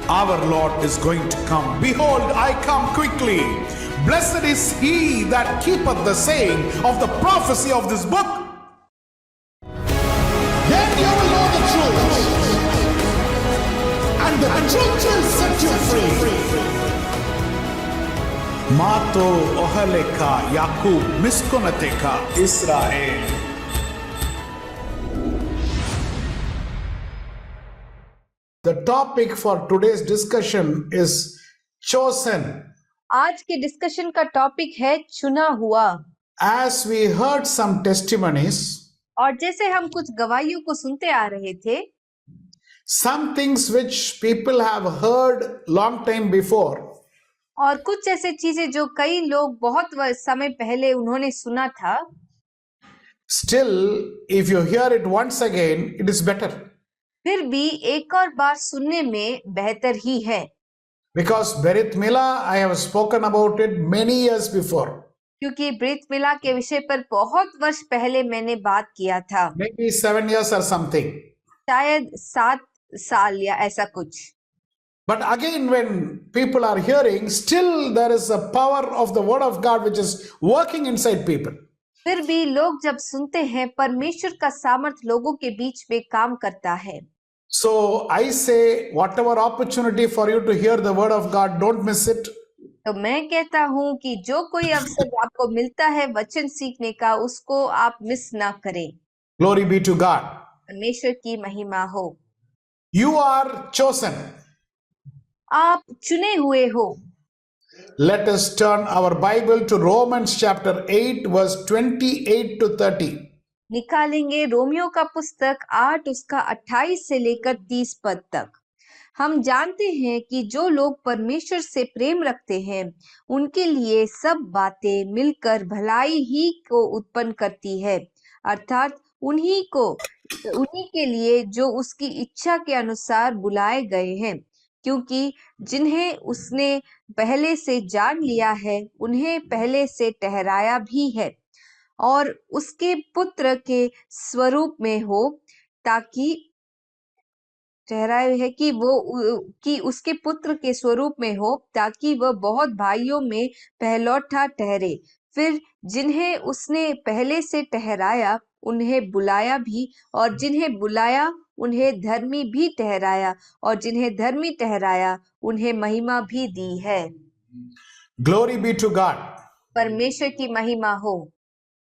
our Lord is going to come. Behold, I come quickly. Blessed is he that keepeth the saying of the prophecy of this book. Then you will know the truth, and the truth will set you free. Mato ohaleka Yakub miskonateka Israel. The topic for today's discussion is chosen. आज के discussion का topic है चुना हुआ। As we heard some testimonies, और जैसे हम कुछ गवाहियों को सुनते आ रहे थे, some things which people have heard long time before, और कुछ ऐसे चीजें जो कई लोग बहुत समय पहले उन्होंने सुना था, still if you hear it once again, it is better. फिर भी एक और बार सुनने में बेहतर ही है। Because Berit Mila, I have spoken about it many years before. क्योंकि ब्रीत मिला के विषय पर बहुत वर्ष पहले मैंने बात किया था, Maybe 7 years or something. शायद 7 साल या ऐसा कुछ। But again, when people are hearing, still there is a power of the word of God which is working inside people. फिर भी लोग जब सुनते हैं, परमेश्वर का सामर्थ लोगों के बीच में काम करता है। So I say, whatever opportunity for you to hear the word of God, don't miss it. तो मैं कहता हूँ कि जो कोई अवसर आपको मिलता है वचन सीखने का, उसको आप मिस ना करें। Glory be to God. परमेश्वर की महिमा हो। You are chosen. आप चुने हुए हो। Let us turn our Bible to Romans chapter 8 verse 28 to 30. निकालेंगे रोमियो का पुस्तक 8 उसका 28 से लेकर 30 पद तक। हम जानते हैं कि जो लोग परमेश्वर से प्रेम रखते हैं, उनके लिए सब बातें मिलकर भलाई ही को उत्पन्न करती है, अर्थात उन्हीं के लिए जो उसकी इच्छा के अनुसार बुलाए गए हैं, क्योंकि जिन्हें उसने पहले से जान लिया है, उन्हें पहले से ठहराया भी है और उसके पुत्र के स्वरूप में हो, ताकि ठहराए है कि उसके पुत्र के स्वरूप में हो, ताकि वह बहुत भाइयों में पहलौठा ठहरे। फिर जिन्हें उसने पहले से ठहराया, उन्हें बुलाया भी, और जिन्हें बुलाया उन्हें धर्मी भी ठहराया, और जिन्हें धर्मी ठहराया उन्हें महिमा भी दी है। Glory be to God. परमेश्वर की महिमा हो।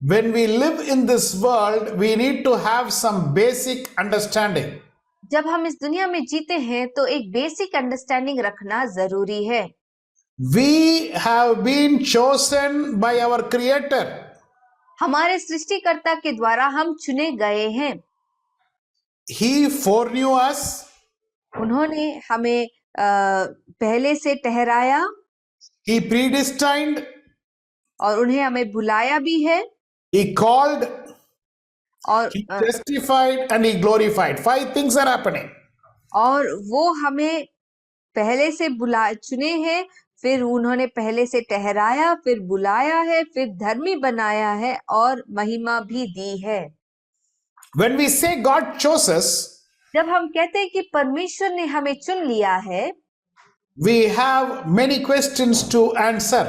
When we live in this world, we need to have some basic understanding. जब हम इस दुनिया में जीते हैं तो एक बेसिक अंडरस्टैंडिंग रखना जरूरी है। We have been chosen by our Creator. हमारे सृष्टिकर्ता के द्वारा हम चुने गए हैं। He foreknew us. उन्होंने हमें पहले से ठहराया, He predestined. और उन्हें हमें बुलाया भी है, He called. और He testified and he glorified. 5 things are happening. और वो हमें पहले से चुने हैं, फिर उन्होंने पहले से ठहराया, फिर बुलाया है, फिर धर्मी बनाया है और महिमा भी दी है। When we say God chose us, जब हम कहते हैं कि परमेश्वर ने हमें चुन लिया है, we have many questions to answer.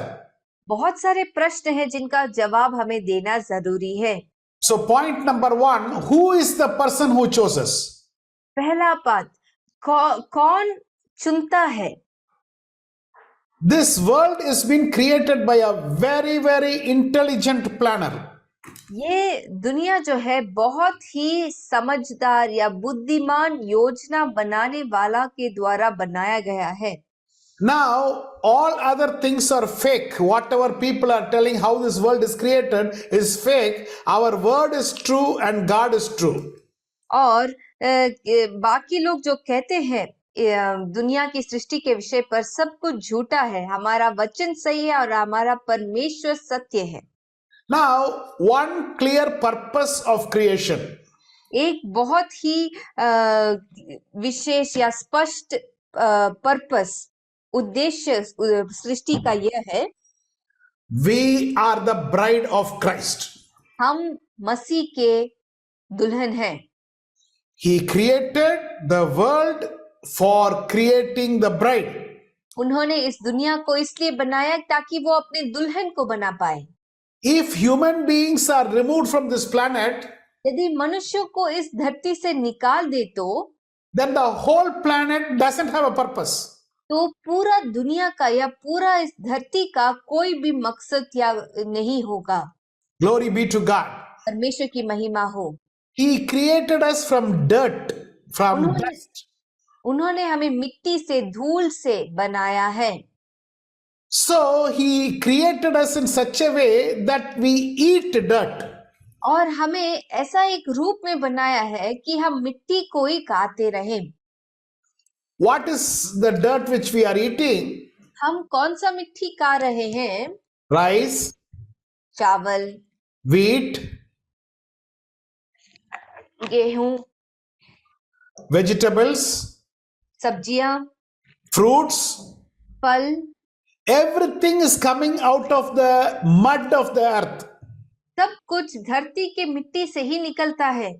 बहुत सारे प्रश्न हैं जिनका जवाब हमें देना जरूरी है। So point number 1, who is the person who chose us? पहला बात, कौन चुनता है? This world is being created by a very, very intelligent planner. ये दुनिया जो है बहुत ही समझदार या बुद्धिमान योजना बनाने वाला के द्वारा बनाया गया है। Now, all other things are fake. Whatever people are telling how this world is created is fake. Our word is true and God is true. और बाकी लोग जो कहते हैं दुनिया की सृष्टि के विषय पर, सब कुछ झूठा है। हमारा वचन सही है और हमारा परमेश्वर सत्य है। Now, one clear purpose of creation. एक बहुत ही विशेष या स्पष्ट पर्पस, उद्देश्य सृष्टि का यह है, We are the bride of Christ. हम मसीह के दुल्हन हैं। He created the world for creating the bride. उन्होंने इस दुनिया को इसलिए बनाया ताकि वो अपने दुल्हन को बना पाए। If human beings are removed from this planet, यदि मनुष्यों को इस धरती से निकाल दे then the whole planet doesn't have a purpose. तो पूरा दुनिया का या पूरा इस धरती का कोई भी मकसद या नहीं होगा। Glory be to God. परमेश्वर की महिमा हो। He created us from dirt, from dust. उन्होंने हमें मिट्टी से, धूल से बनाया है। So he created us in such a way that we eat dirt. और हमें ऐसा एक रूप में बनाया है कि हम मिट्टी को ही खाते रहें। What is the dirt which we are eating? हम कौन सा मिट्टी खा रहे हैं? Rice, चावल, wheat, गेहूं, vegetables, सब्जियां, fruits. फल, Everything is coming out of the mud of the earth. सब कुछ धरती के मिट्टी से ही निकलता है।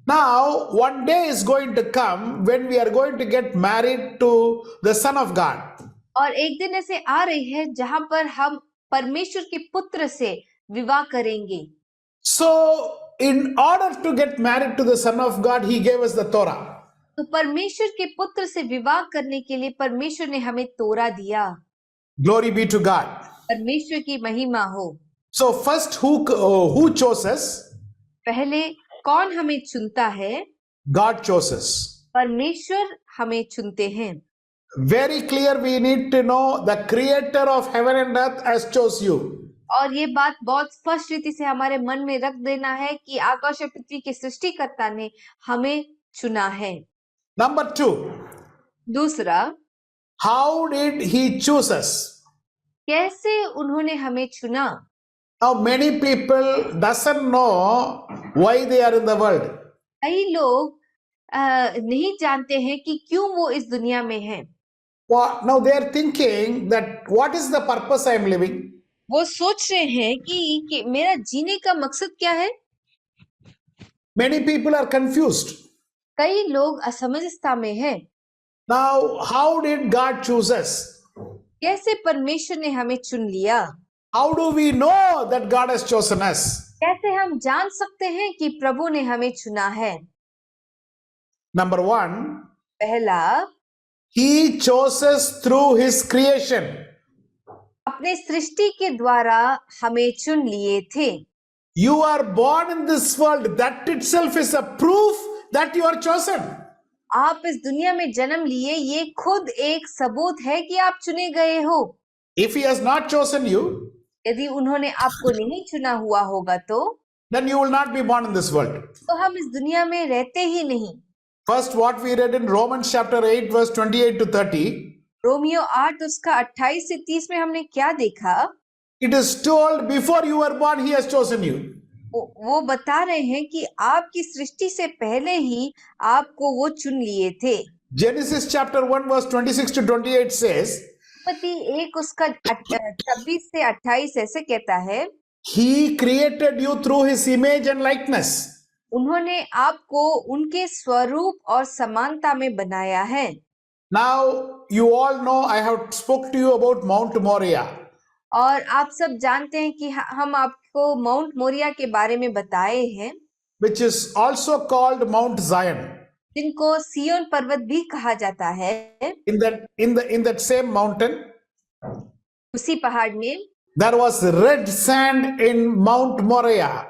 Now, one day is going to come when we are going to get married to the Son of God. और एक दिन ऐसे आ रही है जहां पर हम परमेश्वर के पुत्र से विवाह करेंगे। So, in order to get married to the Son of God, He gave us the Torah. तो परमेश्वर के पुत्र से विवाह करने के लिए परमेश्वर ने हमें तोरा दिया। Glory be to God. परमेश्वर की महिमा हो। So, first, who chose us? पहले कौन हमें चुनता है? God chose us. परमेश्वर हमें चुनते हैं। Very clear, we need to know the Creator of heaven and earth has chose you. और ये बात बहुत स्पष्ट रीति से हमारे मन में रख देना है कि आकाश और पृथ्वी के सृष्टिकर्ता ने हमें चुना है। Number 2, दूसरा, how did He choose us? कैसे उन्होंने हमें चुना? Now, many people doesn't know why they are in the world. कई लोग नहीं जानते हैं कि क्यों वो इस दुनिया में हैं। Now they are thinking that what is the purpose I am living? वो सोच रहे हैं कि मेरा जीने का मकसद क्या है। Many people are confused. कई लोग असमंजसता में हैं। Now, how did God choose us? कैसे परमेश्वर ने हमें चुन लिया? How do we know that God has chosen us? कैसे हम जान सकते हैं कि प्रभु ने हमें चुना है? Number 1, पहला, He chose us through His creation. अपने सृष्टि के द्वारा हमें चुन लिए थे। You are born in this world. That itself is a proof that you are chosen. आप इस दुनिया में जन्म लिए, ये खुद एक सबूत है कि आप चुने गए हो। If He has not chosen you, यदि उन्होंने आपको नहीं चुना हुआ होगा then you will not be born in this world. तो हम इस दुनिया में रहते ही नहीं। First, what we read in Romans chapter 8, verse 28 to 30, Romeo 8 उसका 28 से 30 में हमने क्या देखा? it is told before you were born, He has chosen you. वो बता रहे हैं कि आपकी सृष्टि से पहले ही आपको वो चुन लिए थे। Genesis chapter 1, verse 26 to 28 says, उत्पत्ति 1 उसका 26 से 28 ऐसे कहता है, He created you through His image and likeness. उन्होंने आपको उनके स्वरूप और समानता में बनाया है। Now, you all know I have spoke to you about Mount Moriah. और आप सब जानते हैं कि हम आपको माउंट मोरिया के बारे में बताए हैं, which is also called Mount Zion. जिनको सियोन पर्वत भी कहा जाता है। In that same mountain, उसी पहाड़ में there was red sand in Mount Moriah.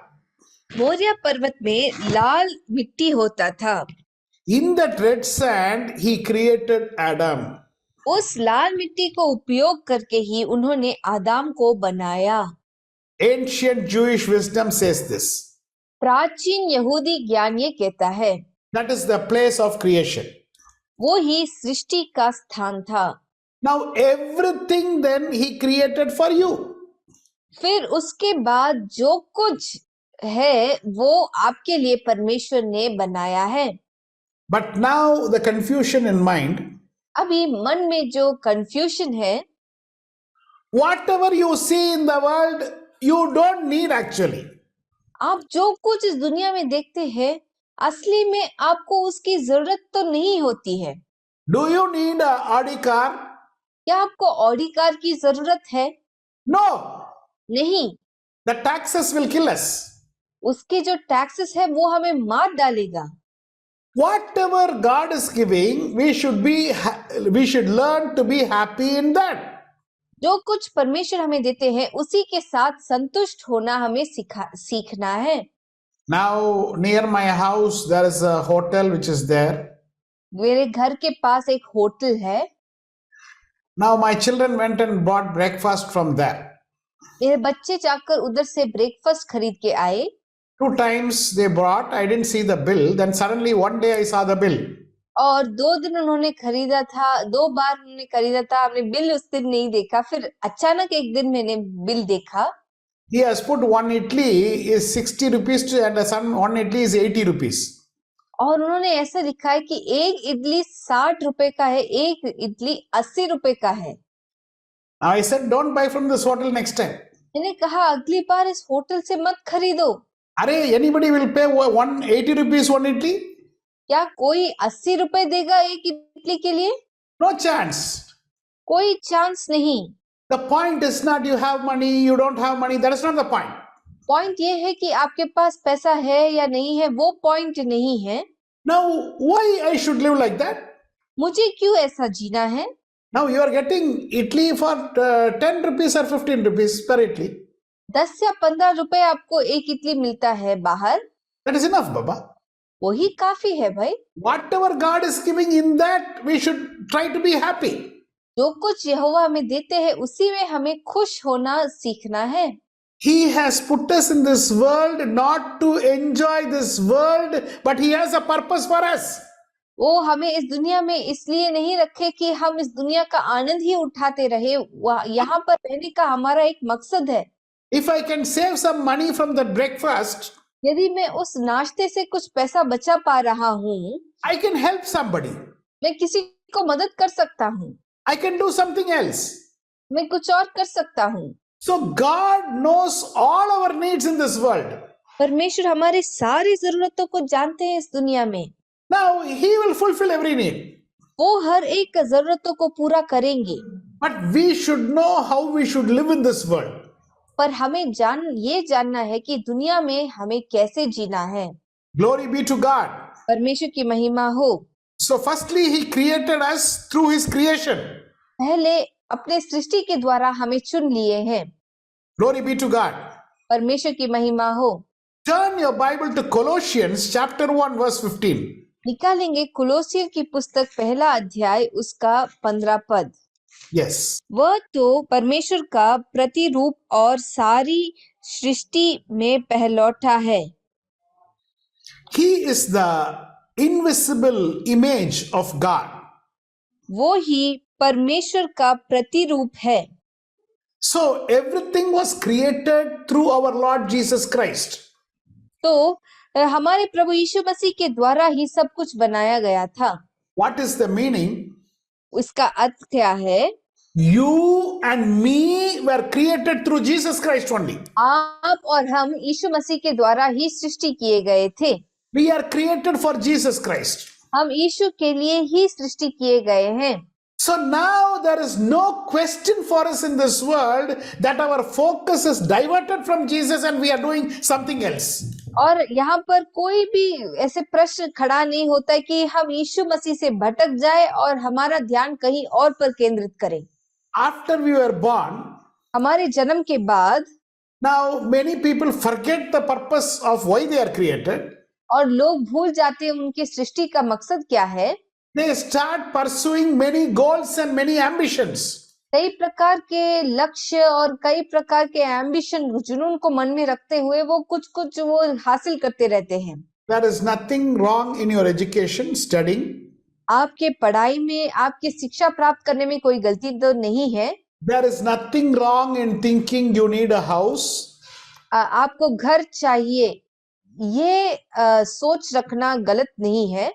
Moriya पर्वत में लाल मिट्टी होता था। In that red sand, He created Adam. उस लाल मिट्टी को उपयोग करके ही उन्होंने आदाम को बनाया। Ancient Jewish wisdom says this. प्राचीन यहूदी ज्ञान ये कहता है, That is the place of creation. वो ही सृष्टि का स्थान था। Now, everything then He created for you. फिर उसके बाद जो कुछ है वो आपके लिए परमेश्वर ने बनाया है। But now the confusion in mind, अभी मन में जो कंफ्यूजन है, whatever you see in the world, you don't need actually. आप जो कुछ इस दुनिया में देखते हैं, असली में आपको उसकी जरूरत तो नहीं होती है। Do you need a Audi car? क्या आपको ऑडी कार की जरूरत है? No. नहीं, The taxes will kill us. उसके जो टैक्सेस है वो हमें मार डालेगा। Whatever God is giving, we should learn to be happy in that. जो कुछ परमेश्वर हमें देते हैं उसी के साथ संतुष्ट होना हमें सीखना है। Now, near my house, there is a hotel which is there. मेरे घर के पास एक होटल है। Now, my children went and bought breakfast from there. मेरे बच्चे जाकर उधर से ब्रेकफास्ट खरीद के आए। 2 times they brought, I didn't see the bill. Then suddenly one day I saw the bill. और 2 दिन उन्होंने खरीदा था, 2 बार उन्होंने खरीदा था, हमने बिल उस दिन नहीं देखा। फिर अचानक एक दिन मैंने बिल देखा। He has put 1 idli is 60 rupees and some 1 idli is 80 rupees. और उन्होंने ऐसा लिखा है कि एक इडली 60 रुपए का है, एक इडली 80 रुपए का है। Now I said, don't buy from this hotel next time. मैंने कहा अगली बार इस होटल से मत खरीदो। Arey, anybody will pay 180 rupees 1 idli? क्या कोई 80 रुपए देगा एक इडली के लिए? No chance. कोई चांस नहीं। The point is not you have money, you don't have money. That is not the point. Point ये है कि आपके पास पैसा है या नहीं है, वो पॉइंट नहीं है। Now, why I should live like that? मुझे क्यों ऐसा जीना है? Now you are getting idli for 10 rupees or 15 rupees per idli. 10 या 15 रुपए आपको एक इडली मिलता है बाहर। That is enough, Baba. वही काफी है भाई। Whatever God is giving in that, we should try to be happy. जो कुछ यहोवा हमें देते हैं उसी में हमें खुश होना सीखना है। He has put us in this world not to enjoy this world, but He has a purpose for us. वो हमें इस दुनिया में इसलिए नहीं रखे कि हम इस दुनिया का आनंद ही उठाते रहे। यहाँ पर रहने का हमारा एक मकसद है। If I can save some money from the breakfast, यदि मैं उस नाश्ते से कुछ पैसा बचा पा रहा हूँ, I can help somebody. मैं किसी को मदद कर सकता हूँ, I can do something else. मैं कुछ और कर सकता हूँ। So God knows all our needs in this world. परमेश्वर हमारी सारी जरूरतों को जानते हैं इस दुनिया में। Now He will fulfill every need. वो हर एक जरूरतों को पूरा करेंगे। But we should know how we should live in this world. पर हमें ये जानना है कि दुनिया में हमें कैसे जीना है। Glory be to God. परमेश्वर की महिमा हो। So firstly, He created us through His creation. पहले अपने सृष्टि के द्वारा हमें चुन लिए हैं। Glory be to God. परमेश्वर की महिमा हो। Turn your Bible to Colossians chapter 1 verse 15. निकालेंगे कुलोसियर की पुस्तक 1 अध्याय उसका 15 पद। Yes. वह तो परमेश्वर का प्रतिरूप और सारी सृष्टि में पहलौठा है। He is the invisible image of God. वो ही परमेश्वर का प्रतिरूप है। So everything was created through our Lord Jesus Christ. तो हमारे प्रभु यीशु मसीह के द्वारा ही सब कुछ बनाया गया था। What is the meaning? उसका अर्थ क्या है? You and me were created through Jesus Christ only. आप और हम यीशु मसीह के द्वारा ही सृष्टि किए गए थे। We are created for Jesus Christ. हम यीशु के लिए ही सृष्टि किए गए हैं। So now there is no question for us in this world that our focus is diverted from Jesus and we are doing something else. और यहाँ पर कोई भी ऐसे प्रश्न खड़ा नहीं होता है कि हम यीशु मसीह से भटक जाए और हमारा ध्यान कहीं और पर केंद्रित करें। After we were born, हमारे जन्म के बाद now many people forget the purpose of why they are created. और लोग भूल जाते हैं उनकी सृष्टि का मकसद क्या है। They start pursuing many goals and many ambitions. कई प्रकार के लक्ष्य और कई प्रकार के एम्बिशन, जुनून को मन में रखते हुए वो कुछ वो हासिल करते रहते हैं। There is nothing wrong in your education, studying. आपके पढ़ाई में, आपकी शिक्षा प्राप्त करने में कोई गलती तो नहीं है। There is nothing wrong in thinking you need a house. आपको घर चाहिए, ये सोच रखना गलत नहीं है।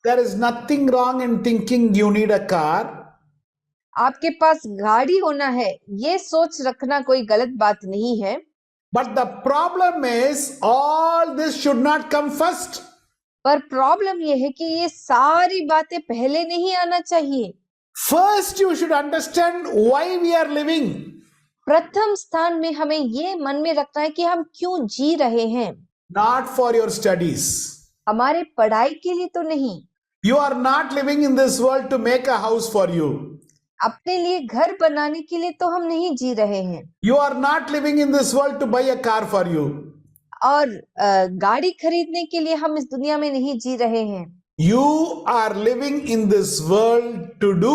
There is nothing wrong in thinking you need a car. आपके पास गाड़ी होना है, ये सोच रखना कोई गलत बात नहीं है। But the problem is all this should not come first. पर प्रॉब्लम ये है कि ये सारी बातें पहले नहीं आना चाहिए। First, you should understand why we are living. प्रथम स्थान में हमें ये मन में रखना है कि हम क्यों जी रहे हैं, Not for your studies. हमारे पढ़ाई के लिए तो नहीं, You are not living in this world to make a house for you. अपने लिए घर बनाने के लिए तो हम नहीं जी रहे हैं, You are not living in this world to buy a car for you. और गाड़ी खरीदने के लिए हम इस दुनिया में नहीं जी रहे हैं। You are living in this world to do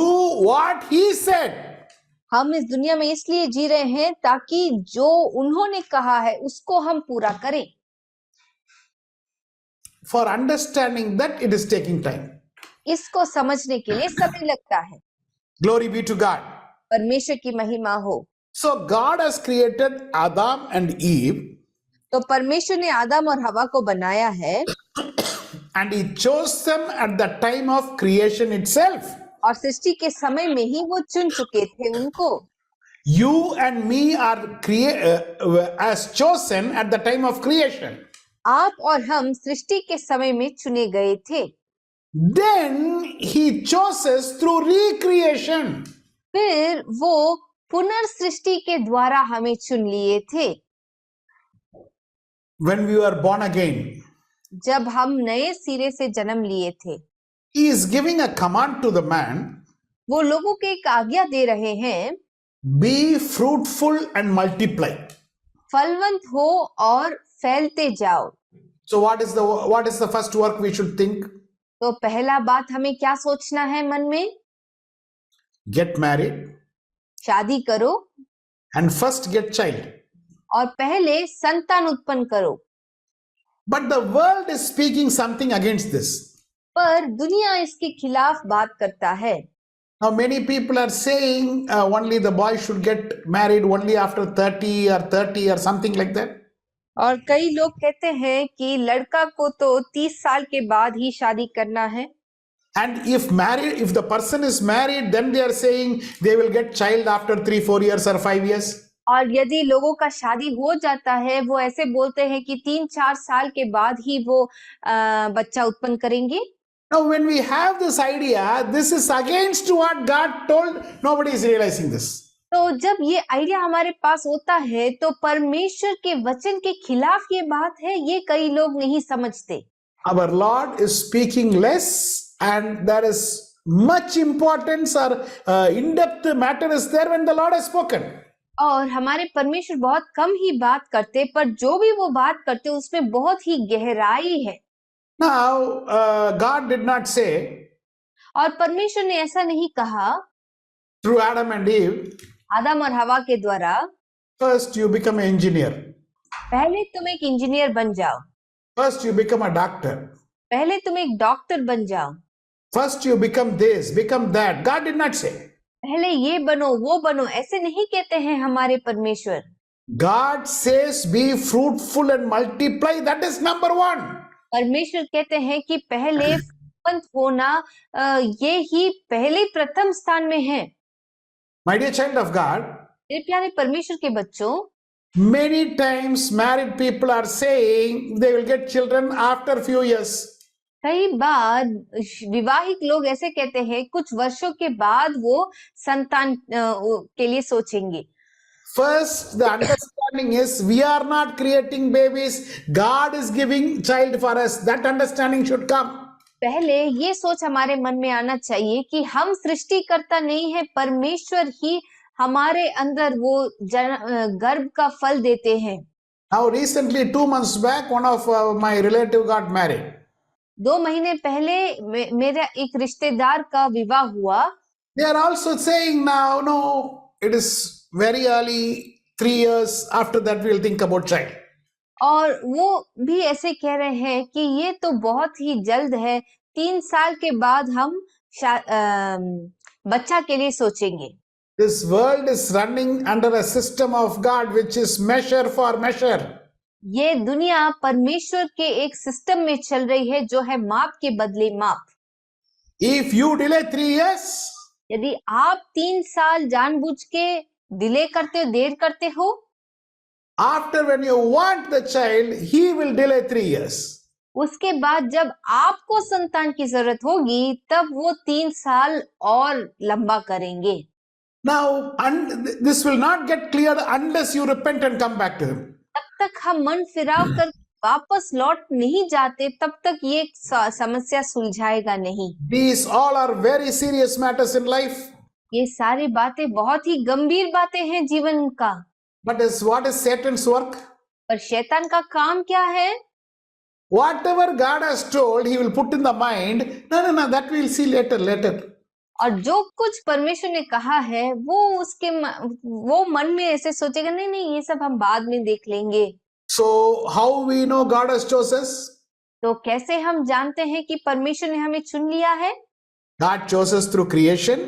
what he said. हम इस दुनिया में इसलिए जी रहे हैं ताकि जो उन्होंने कहा है उसको हम पूरा करें। For understanding that, it is taking time. इसको समझने के लिए समय लगता है। Glory be to God. परमेश्वर की महिमा हो। So God has created Adam and Eve, तो परमेश्वर ने आदम और हवा को बनाया है and he chose them at the time of creation itself. और सृष्टि के समय में ही वो चुन चुके थे उनको। You and me are as chosen at the time of creation. आप और हम सृष्टि के समय में चुने गए थे। Then he chooses through recreation. फिर वो पुनर्सृष्टि के द्वारा हमें चुन लिए थे। When we were born again, जब हम नए सिरे से जन्म लिए थे, he is giving a command to the man, वो लोगों को एक आज्ञा दे रहे हैं, be fruitful and multiply. फलवंत हो और फैलते जाओ। So what is the first work we should think? तो पहला बात हमें क्या सोचना है मन में? Get married शादी करो and first get child. और पहले संतान उत्पन्न करो। But the world is speaking something against this. पर दुनिया इसके खिलाफ बात करता है। Now many people are saying only the boy should get married only after 30 or something like that. और कई लोग कहते हैं कि लड़का को तो 30 साल के बाद ही शादी करना है। And if the person is married, then they are saying they will get child after 3-4 years or 5 years. और यदि लोगों का शादी हो जाता है, वो ऐसे बोलते हैं कि 3-4 साल के बाद ही वो बच्चा उत्पन्न करेंगे। Now when we have this idea, this is against what God told. Nobody is realizing this. तो जब ये आइडिया हमारे पास होता है तो परमेश्वर के वचन के खिलाफ ये बात है, ये कई लोग नहीं समझते। Our Lord is speaking less, and there is much importance or in-depth matter is there when the Lord has spoken. और हमारे परमेश्वर बहुत कम ही बात करते, पर जो भी वो बात करते उसमें बहुत ही गहराई है। Now God did not say और परमेश्वर ने ऐसा नहीं कहा through Adam and Eve, आदम और हवा के द्वारा, first you become an engineer, पहले तुम एक इंजीनियर बन जाओ, first you become a doctor, पहले तुम एक डॉक्टर बन जाओ, first you become this, become that. God did not say. पहले ये बनो वो बनो, ऐसे नहीं कहते हैं हमारे परमेश्वर। God says be fruitful and multiply. That is number one. परमेश्वर कहते हैं कि पहले फलवंत होना, ये ही पहले प्रथम स्थान में है। My dear child of God, मेरे प्यारे परमेश्वर के बच्चों, many times married people are saying they will get children after few years. कई बार विवाहित लोग ऐसे कहते हैं कुछ वर्षों के बाद वो संतान के लिए सोचेंगे। First, the understanding is we are not creating babies. God is giving child for us. That understanding should come. पहले ये सोच हमारे मन में आना चाहिए कि हम सृष्टिकर्ता नहीं है, परमेश्वर ही हमारे अंदर वो गर्भ का फल देते हैं। Now recently 2 months back, one of my relative got married. 2 महीने पहले मेरा एक रिश्तेदार का विवाह हुआ। They are also saying now, no, it is very early, 3 years after that we will think about child. और वो भी ऐसे कह रहे हैं कि ये तो बहुत ही जल्द है, 3 साल के बाद हम बच्चा के लिए सोचेंगे। This world is running under a system of God which is measure for measure. ये दुनिया परमेश्वर के एक सिस्टम में चल रही है जो है माप के बदले माप। If you delay 3 years, यदि आप 3 साल जानबूझ के डिले करते हो, देर करते हो, after when you want the child, he will delay 3 years. उसके बाद जब आपको संतान की जरूरत होगी तब वो 3 साल और लंबा करेंगे। Now, this will not get cleared unless you repent and come back to Him. तब तक हम मन फिराव कर वापस लौट नहीं जाते, तब तक ये समस्या सुलझाएगा नहीं। These all are very serious matters in life. ये सारी बातें बहुत ही गंभीर बातें हैं जीवन का। But what is Satan's work? पर शैतान का काम क्या है? Whatever God has told, he will put in the mind, no, that we'll see later. और जो कुछ परमेश्वर ने कहा है वो मन में ऐसे सोचेगा, नहीं ये सब हम बाद में देख लेंगे। So how we know God has chosen us? तो कैसे हम जानते हैं कि परमेश्वर ने हमें चुन लिया है? God chose us through creation.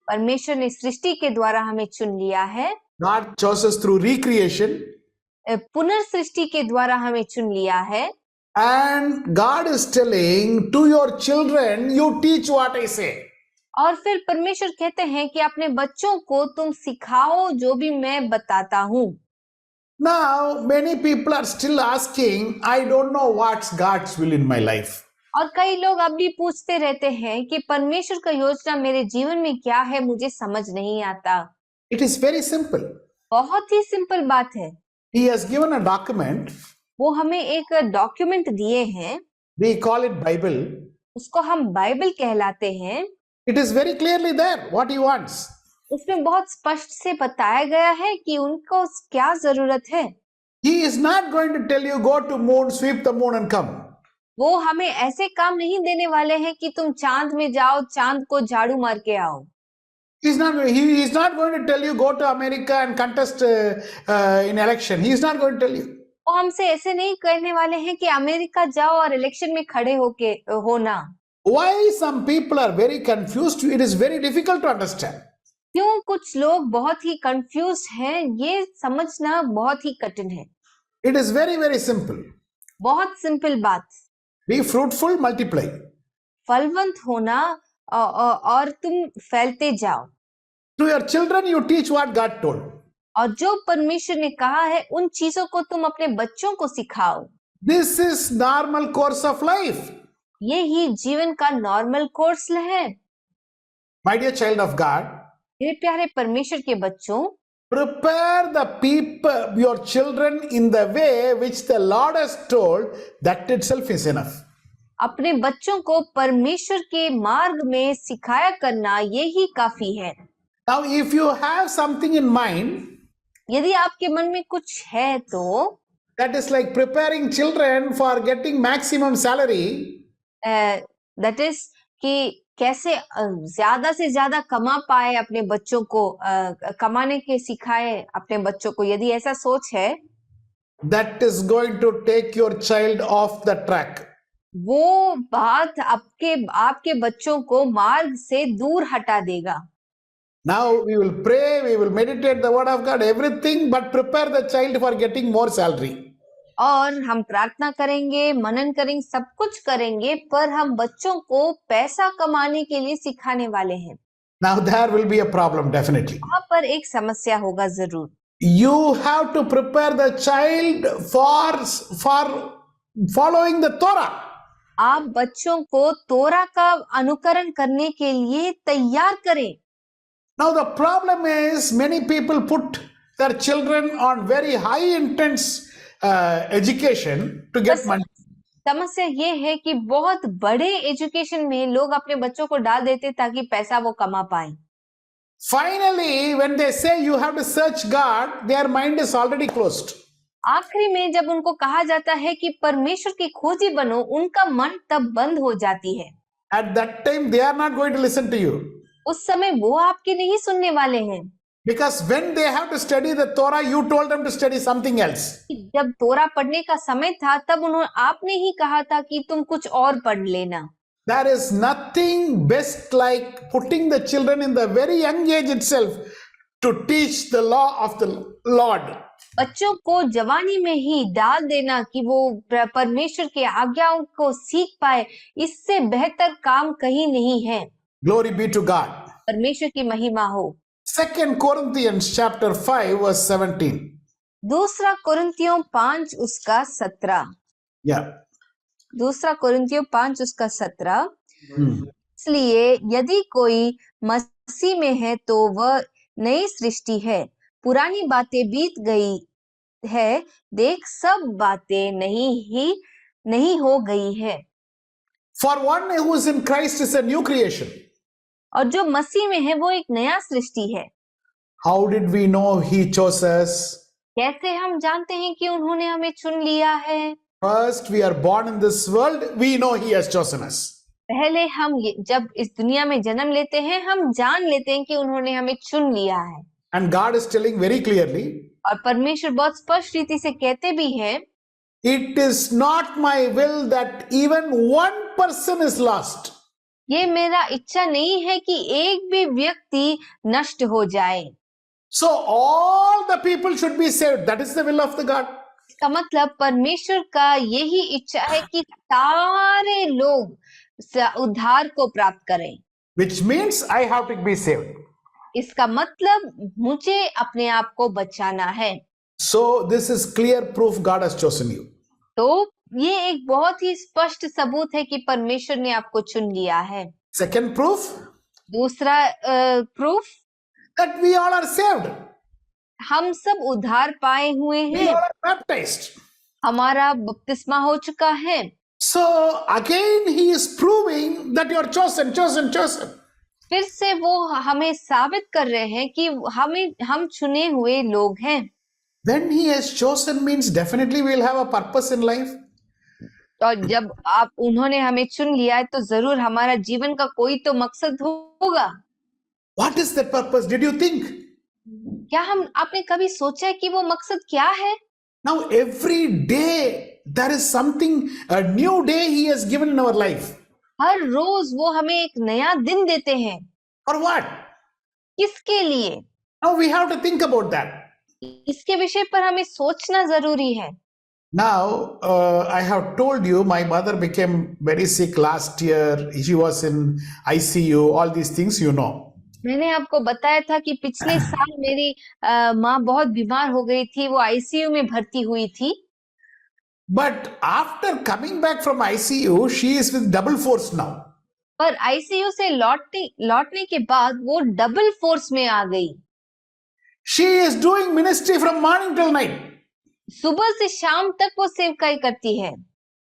परमेश्वर ने सृष्टि के द्वारा हमें चुन लिया है। God chose us through recreation. पुनर्सृष्टि के द्वारा हमें चुन लिया है। And God is telling to your children, you teach what I say. और फिर परमेश्वर कहते हैं कि अपने बच्चों को तुम सिखाओ जो भी मैं बताता हूँ। Now, many people are still asking, I don't know what's God's will in my life. और कई लोग अब भी पूछते रहते हैं कि परमेश्वर का योजना मेरे जीवन में क्या है, मुझे समझ नहीं आता। It is very simple. बहुत ही सिंपल बात है। He has given a document. वो हमें एक डॉक्यूमेंट दिए हैं। We call it Bible. उसको हम बाइबल कहलाते हैं। It is very clearly there what he wants. उसमें बहुत स्पष्ट से बताया गया है कि उनको क्या जरूरत है। He is not going to tell you go to moon, sweep the moon and come. वो हमें ऐसे काम नहीं देने वाले हैं कि तुम चांद में जाओ, चांद को झाड़ू मार के आओ। He is not going to tell you go to America and contest in election. He is not going to tell you. वो हमसे ऐसे नहीं कहने वाले हैं कि अमेरिका जाओ और इलेक्शन में खड़े होके होना। Why some people are very confused? It is very difficult to understand. क्यों कुछ लोग बहुत ही कंफ्यूज हैं, ये समझना बहुत ही कठिन है। It is very, very simple. बहुत सिंपल बात। Be fruitful, multiply. फलवंत होना और तुम फैलते जाओ। To your children, you teach what God told. और जो परमेश्वर ने कहा है उन चीजों को तुम अपने बच्चों को सिखाओ। This is normal course of life. ये ही जीवन का नॉर्मल कोर्स है। My dear child of God, मेरे प्यारे परमेश्वर के बच्चों, prepare the people, your children, in the way which the Lord has told. That itself is enough. अपने बच्चों को परमेश्वर के मार्ग में सिखाया करना यही काफी है। Now, if you have something in mind, यदि आपके मन में कुछ है तो that is like preparing children for getting maximum salary. That is कि कैसे ज्यादा से ज्यादा कमा पाए, अपने बच्चों को कमाने के सिखाए अपने बच्चों को, यदि ऐसा सोच है, that is going to take your child off the track. वो बात आपके बच्चों को मार्ग से दूर हटा देगा। Now we will pray, we will meditate the word of God, everything, but prepare the child for getting more salary. और हम प्रार्थना करेंगे, मनन करेंगे, सब कुछ करेंगे, पर हम बच्चों को पैसा कमाने के लिए सिखाने वाले हैं। Now there will be a problem, definitely. वहां पर एक समस्या होगा जरूर। You have to prepare the child for following the Torah. आप बच्चों को तोरा का अनुकरण करने के लिए तैयार करें। Now the problem is many people put their children on very high intense education to get money. समस्या ये है कि बहुत बड़े एजुकेशन में लोग अपने बच्चों को डाल देते ताकि पैसा वो कमा पाए। Finally, when they say you have to search God, their mind is already closed. आखिरी में जब उनको कहा जाता है कि परमेश्वर की खोजी बनो, उनका मन तब बंद हो जाती है। At that time, they are not going to listen to you. उस समय वो आपके नहीं सुनने वाले हैं। Because when they have to study the Torah, you told them to study something else. जब तोरा पढ़ने का समय था तब आपने ही कहा था कि तुम कुछ और पढ़ लेना। There is nothing best like putting the children in the very young age itself to teach the law of the Lord. बच्चों को जवानी में ही डाल देना कि वो परमेश्वर के आज्ञाओं को सीख पाए, इससे बेहतर काम कहीं नहीं है। Glory be to God. परमेश्वर की महिमा हो। 2 Corinthians chapter 5 verse 17. दूसरा कुरिन्थियों 5 उसका 17। Yeah. दूसरा कोरिन्थियों 5 उसका 17। Hmm. इसलिए यदि कोई मसीह में है तो वह नई सृष्टि है, पुरानी बातें बीत गई है, देख सब बातें नहीं हो गई है। For one who is in Christ is a new creation. और जो मसीह में है वो एक नया सृष्टि है। How did we know he chose us? कैसे हम जानते हैं कि उन्होंने हमें चुन लिया है? First, we are born in this world, we know he has chosen us. पहले हम जब इस दुनिया में जन्म लेते हैं, हम जान लेते हैं कि उन्होंने हमें चुन लिया है। And God is telling very clearly, और परमेश्वर बहुत स्पष्ट रीति से कहते भी हैं, it is not my will that even one person is lost. ये मेरा इच्छा नहीं है कि एक भी व्यक्ति नष्ट हो जाए। So all the people should be saved. That is the will of the God. इसका मतलब परमेश्वर का यही इच्छा है कि सारे लोग उद्धार को प्राप्त करें। Which means I have to be saved. इसका मतलब मुझे अपने आप को बचाना है। So this is clear proof God has chosen you. तो ये एक बहुत ही स्पष्ट सबूत है कि परमेश्वर ने आपको चुन लिया है। Second proof, दूसरा proof, that we all are saved. हम सब उद्धार पाए हुए We हैं, all are baptized. हमारा बपतिस्मा हो चुका है। So again he is proving that you are chosen. फिर से वो हमें साबित कर रहे हैं कि हम चुने हुए लोग हैं। When he has chosen means definitely we will have a purpose in life. और जब उन्होंने हमें चुन लिया है तो जरूर हमारा जीवन का कोई तो मकसद होगा। What is that purpose? Did you think? क्या आपने कभी सोचा है कि वो मकसद क्या है? Now every day there is something, a new day he has given in our life. हर रोज वो हमें एक नया दिन देते हैं। For what? किसके लिए? Now we have to think about that. इसके विषय पर हमें सोचना जरूरी है। Now I have told you my mother became very sick last year. She was in ICU. All these things you know. मैंने आपको बताया था कि पिछले साल मेरी माँ बहुत बीमार हो गई थी, वो आईसीयू में भर्ती हुई थी। But after coming back from ICU, she is with double force now. पर आईसीयू से लौटने के बाद वो डबल फोर्स में आ गई। She is doing ministry from morning till night. सुबह से शाम तक वो सेवकाई करती है।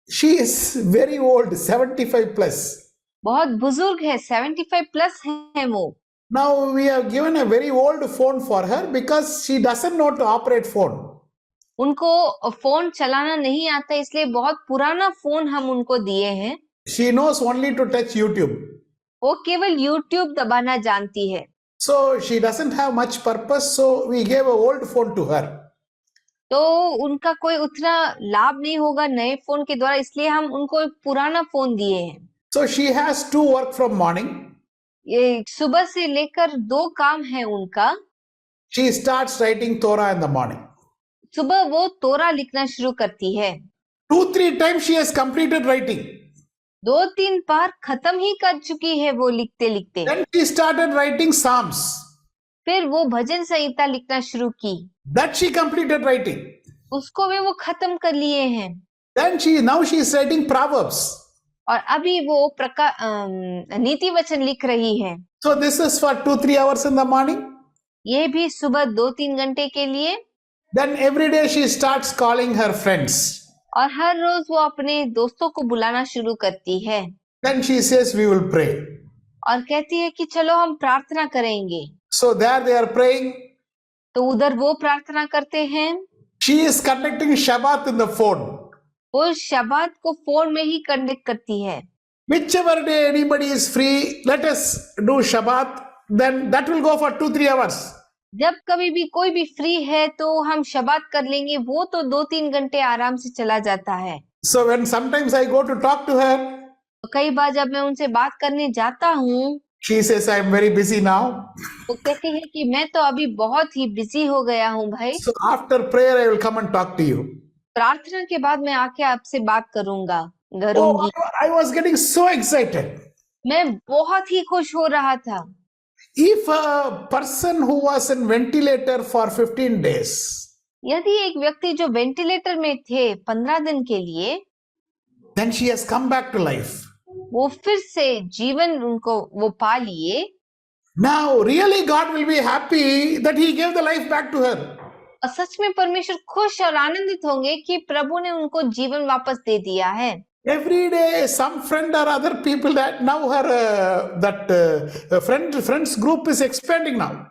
She is very old, 75 plus. बहुत बुजुर्ग है, 75 प्लस है वो। Now we have given a very old phone for her because she doesn't know to operate phone. उनको फोन चलाना नहीं आता, इसलिए बहुत पुराना फोन हम उनको दिए हैं। She knows only to touch YouTube. वो केवल YouTube दबाना जानती है। So she doesn't have much purpose, so we gave a old phone to her. तो उनका कोई उतना लाभ नहीं होगा नए फोन के द्वारा, इसलिए हम उनको एक पुराना फोन दिए हैं। So she has to work from morning. ये सुबह से लेकर 2 काम है उनका। She starts writing Torah in the morning. सुबह वो तोरा लिखना शुरू करती है। 2-3 times she has completed writing. 2-3 बार खत्म ही कर चुकी है वो लिखते लिखते। Then she started writing Psalms. फिर वो भजन संहिता लिखना शुरू की। That she completed writing. उसको भी वो खत्म कर लिए हैं। Then now she is writing Proverbs. और अभी वो नीति वचन लिख रही है। So this is for 2-3 hours in the morning. ये भी सुबह 2-3 घंटे के लिए। Then every day she starts calling her friends. और हर रोज वो अपने दोस्तों को बुलाना शुरू करती है। Then she says we will pray. और कहती है कि चलो हम प्रार्थना करेंगे। So there they are praying. तो उधर वो प्रार्थना करते हैं। She is conducting Shabbat in the phone. वो शबात को फोन में ही कंडक्ट करती है। Whichever day anybody is free, let us do Shabbat. Then that will go for 2-3 hours. जब कभी भी कोई भी फ्री है तो हम शबात कर लेंगे, वो तो 2-3 घंटे आराम से चला जाता है। So when sometimes I go to talk to her, कई बार जब मैं उनसे बात करने जाता हूँ, she says I am very busy now. वो कहती है कि मैं तो अभी बहुत ही बिजी हो गया हूँ भाई। So after prayer I will come and talk to you. प्रार्थना के बाद मैं आके आपसे बात करूंगी। Oh, I was getting so excited. मैं बहुत ही खुश हो रहा था। If a person who was in ventilator for 15 days, यदि एक व्यक्ति जो वेंटिलेटर में थे 15 दिन के लिए, then she has come back to life. वो फिर से जीवन उनको वो पा लिए। Now, really, God will be happy that He gave the life back to her. और सच में परमेश्वर खुश और आनंदित होंगे कि प्रभु ने उनको जीवन वापस दे दिया है। Every day, some friend or other people that now her friends group is expanding now.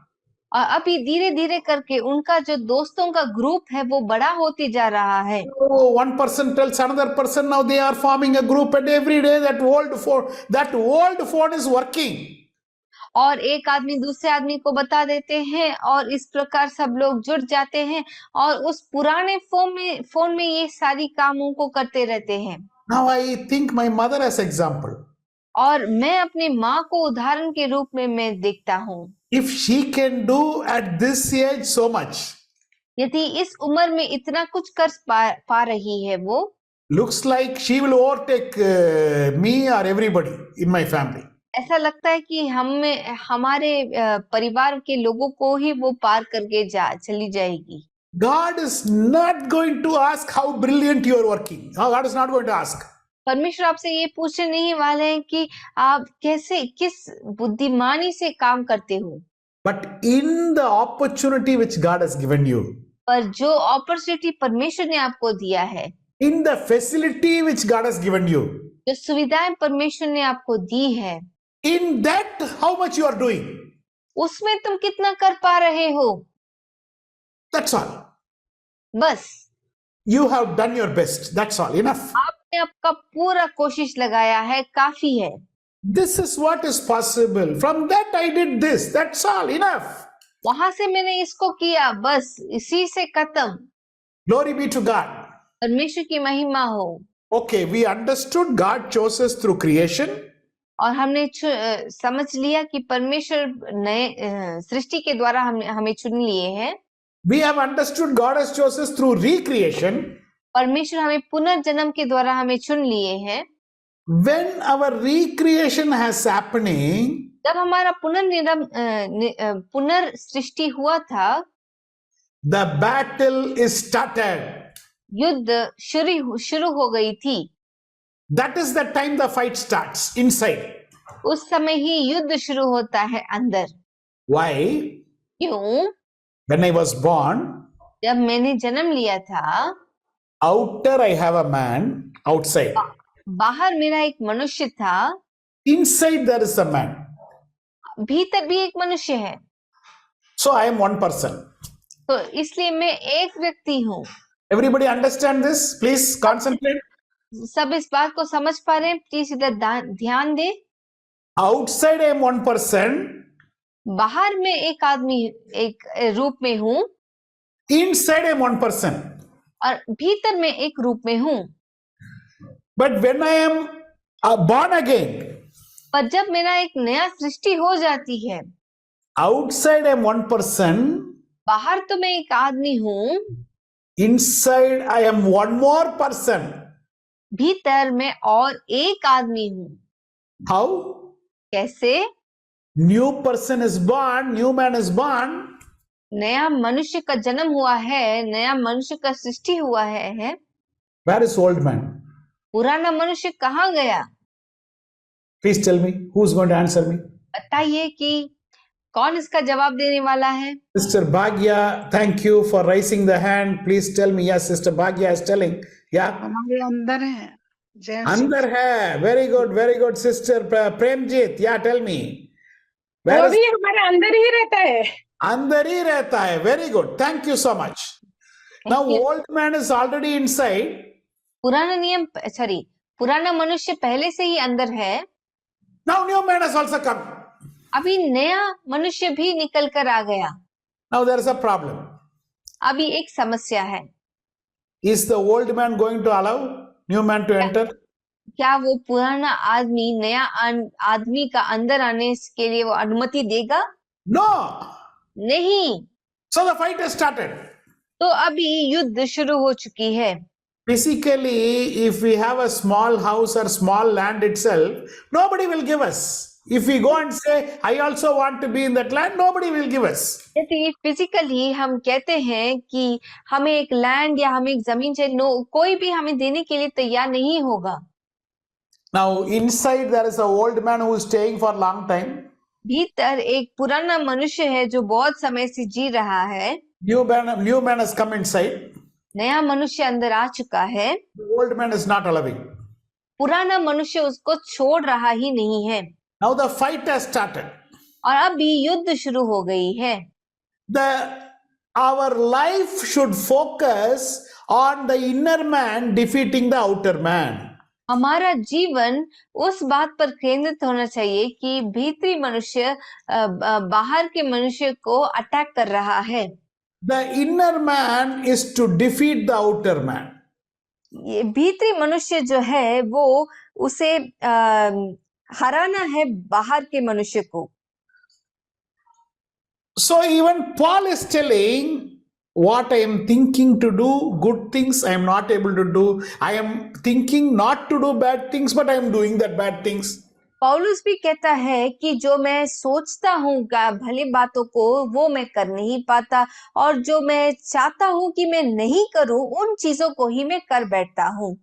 और अभी धीरे धीरे करके उनका जो दोस्तों का ग्रुप है वो बड़ा होते जा रहा है। Oh, one person tells another person, now they are forming a group, and every day that old phone is working. और एक आदमी दूसरे आदमी को बता देते हैं और इस प्रकार सब लोग जुड़ जाते हैं और उस पुराने फोन में ये सारी कामों को करते रहते हैं। Now I think my mother as example. और मैं अपनी माँ को उदाहरण के रूप में मैं देखता हूँ। If she can do at this age so much, यदि इस उम्र में इतना कुछ कर पा रही है वो, looks like she will overtake me or everybody in my family. ऐसा लगता है कि हमारे परिवार के लोगों को ही वो पार करके चली जाएगी। God is not going to ask how brilliant you are working. God is not going to ask. परमेश्वर आपसे ये पूछने नहीं वाले हैं कि आप किस बुद्धिमानी से काम करते हो, But in the opportunity which God has given you, पर जो अपॉर्चुनिटी परमेश्वर ने आपको दिया है, in the facility which God has given you, जो सुविधाएं परमेश्वर ने आपको दी है, in that how much you are doing. उसमें तुम कितना कर पा रहे हो, That's all. बस You have done your best. That's all. Enough. आपने आपका पूरा कोशिश लगाया है, काफी है। This is what is possible. From that I did this. That's all. Enough. वहां से मैंने इसको किया, बस इसी से खत्म। Glory be to God. परमेश्वर की महिमा हो। Okay, we understood God chose us through creation. और हमने समझ लिया कि परमेश्वर नए सृष्टि के द्वारा हमें चुन लिए हैं। We have understood God has chosen us through recreation. परमेश्वर हमें पुनर्जन्म के द्वारा हमें चुन लिए हैं। When our recreation has happening, जब हमारा पुनर्सृष्टि हुआ था, the battle is started. युद्ध शुरू हो गई थी। That is the time the fight starts inside. उस समय ही युद्ध शुरू होता है अंदर। Why? क्यों? When I was born, जब मैंने जन्म लिया था, outer I have a man, outside. बाहर मेरा एक मनुष्य था, Inside there is a man. भीतर भी एक मनुष्य है। So I am one person. तो इसलिए मैं एक व्यक्ति हूँ। Everybody understand this? Please concentrate. सब इस बात को समझ पा रहे हैं? प्लीज इधर ध्यान दे। Outside I am one person. बाहर में एक आदमी एक रूप में हूँ, Inside I am one person. और भीतर में एक रूप में हूँ। But when I am born again, पर जब मेरा एक नया सृष्टि हो जाती है, outside I am one person. बाहर तो मैं एक आदमी हूँ, Inside I am one more person. भीतर मैं और एक आदमी हूँ। How? कैसे? New person is born, new man is born. नया मनुष्य का जन्म हुआ है, नया मनुष्य का सृष्टि हुआ है। Where is old man? पुराना मनुष्य कहाँ गया? Please tell me, who is going to answer me? बताइए कि कौन इसका जवाब देने वाला है? Sister Bhagya, thank you for raising the hand. Please tell me. Yes, Sister Bhagya is telling. Yeah. हमारे अंदर है। जय श्री- अंदर है. Very good, Sister Premjit. Yeah, tell me. Where वो is भी हमारे अंदर ही रहता है। अंदर ही रहता है. Very good. Thank you so much. Now, you. old man is already inside. पुराना मनुष्य पहले से ही अंदर है। Now, new man has also come. अभी नया मनुष्य भी निकल कर आ गया। Now, there is a problem. अभी एक समस्या है। Is the old man going to allow new man to enter? क्या वो पुराना आदमी नया आदमी का अंदर आने के लिए वो अनुमति देगा? No. नहीं। So the fight has started. तो अभी युद्ध शुरू हो चुकी है। Physically, if we have a small house or small land itself, nobody will give us. If we go and say, I also want to be in that land, nobody will give us. यदि physically हम कहते हैं कि हमें एक land या हमें एक जमीन चाहिए, कोई भी हमें देने के लिए तैयार नहीं होगा। Now, inside there is a old man who is staying for a long time. भीतर एक पुराना मनुष्य है जो बहुत समय से जी रहा है। New man has come inside. नया मनुष्य अंदर आ चुका है। The old man is not allowing. पुराना मनुष्य उसको छोड़ रहा ही नहीं है। Now the fight has started. और अभी युद्ध शुरू हो गई है। Our life should focus on the inner man defeating the outer man. हमारा जीवन उस बात पर केंद्रित होना चाहिए कि भीतरी मनुष्य बाहर के मनुष्य को अटैक कर रहा है। The inner man is to defeat the outer man. ये भीतरी मनुष्य जो है वो उसे हराना है बाहर के मनुष्य को। So even Paul is telling, what I am thinking to do good things, I am not able to do. I am thinking not to do bad things, but I am doing that bad things. पौलुस भी कहता है कि जो मैं सोचता हूँ भले बातों को वो मैं कर नहीं पाता, और जो मैं चाहता हूँ कि मैं नहीं करूँ उन चीजों को ही मैं कर बैठता हूँ।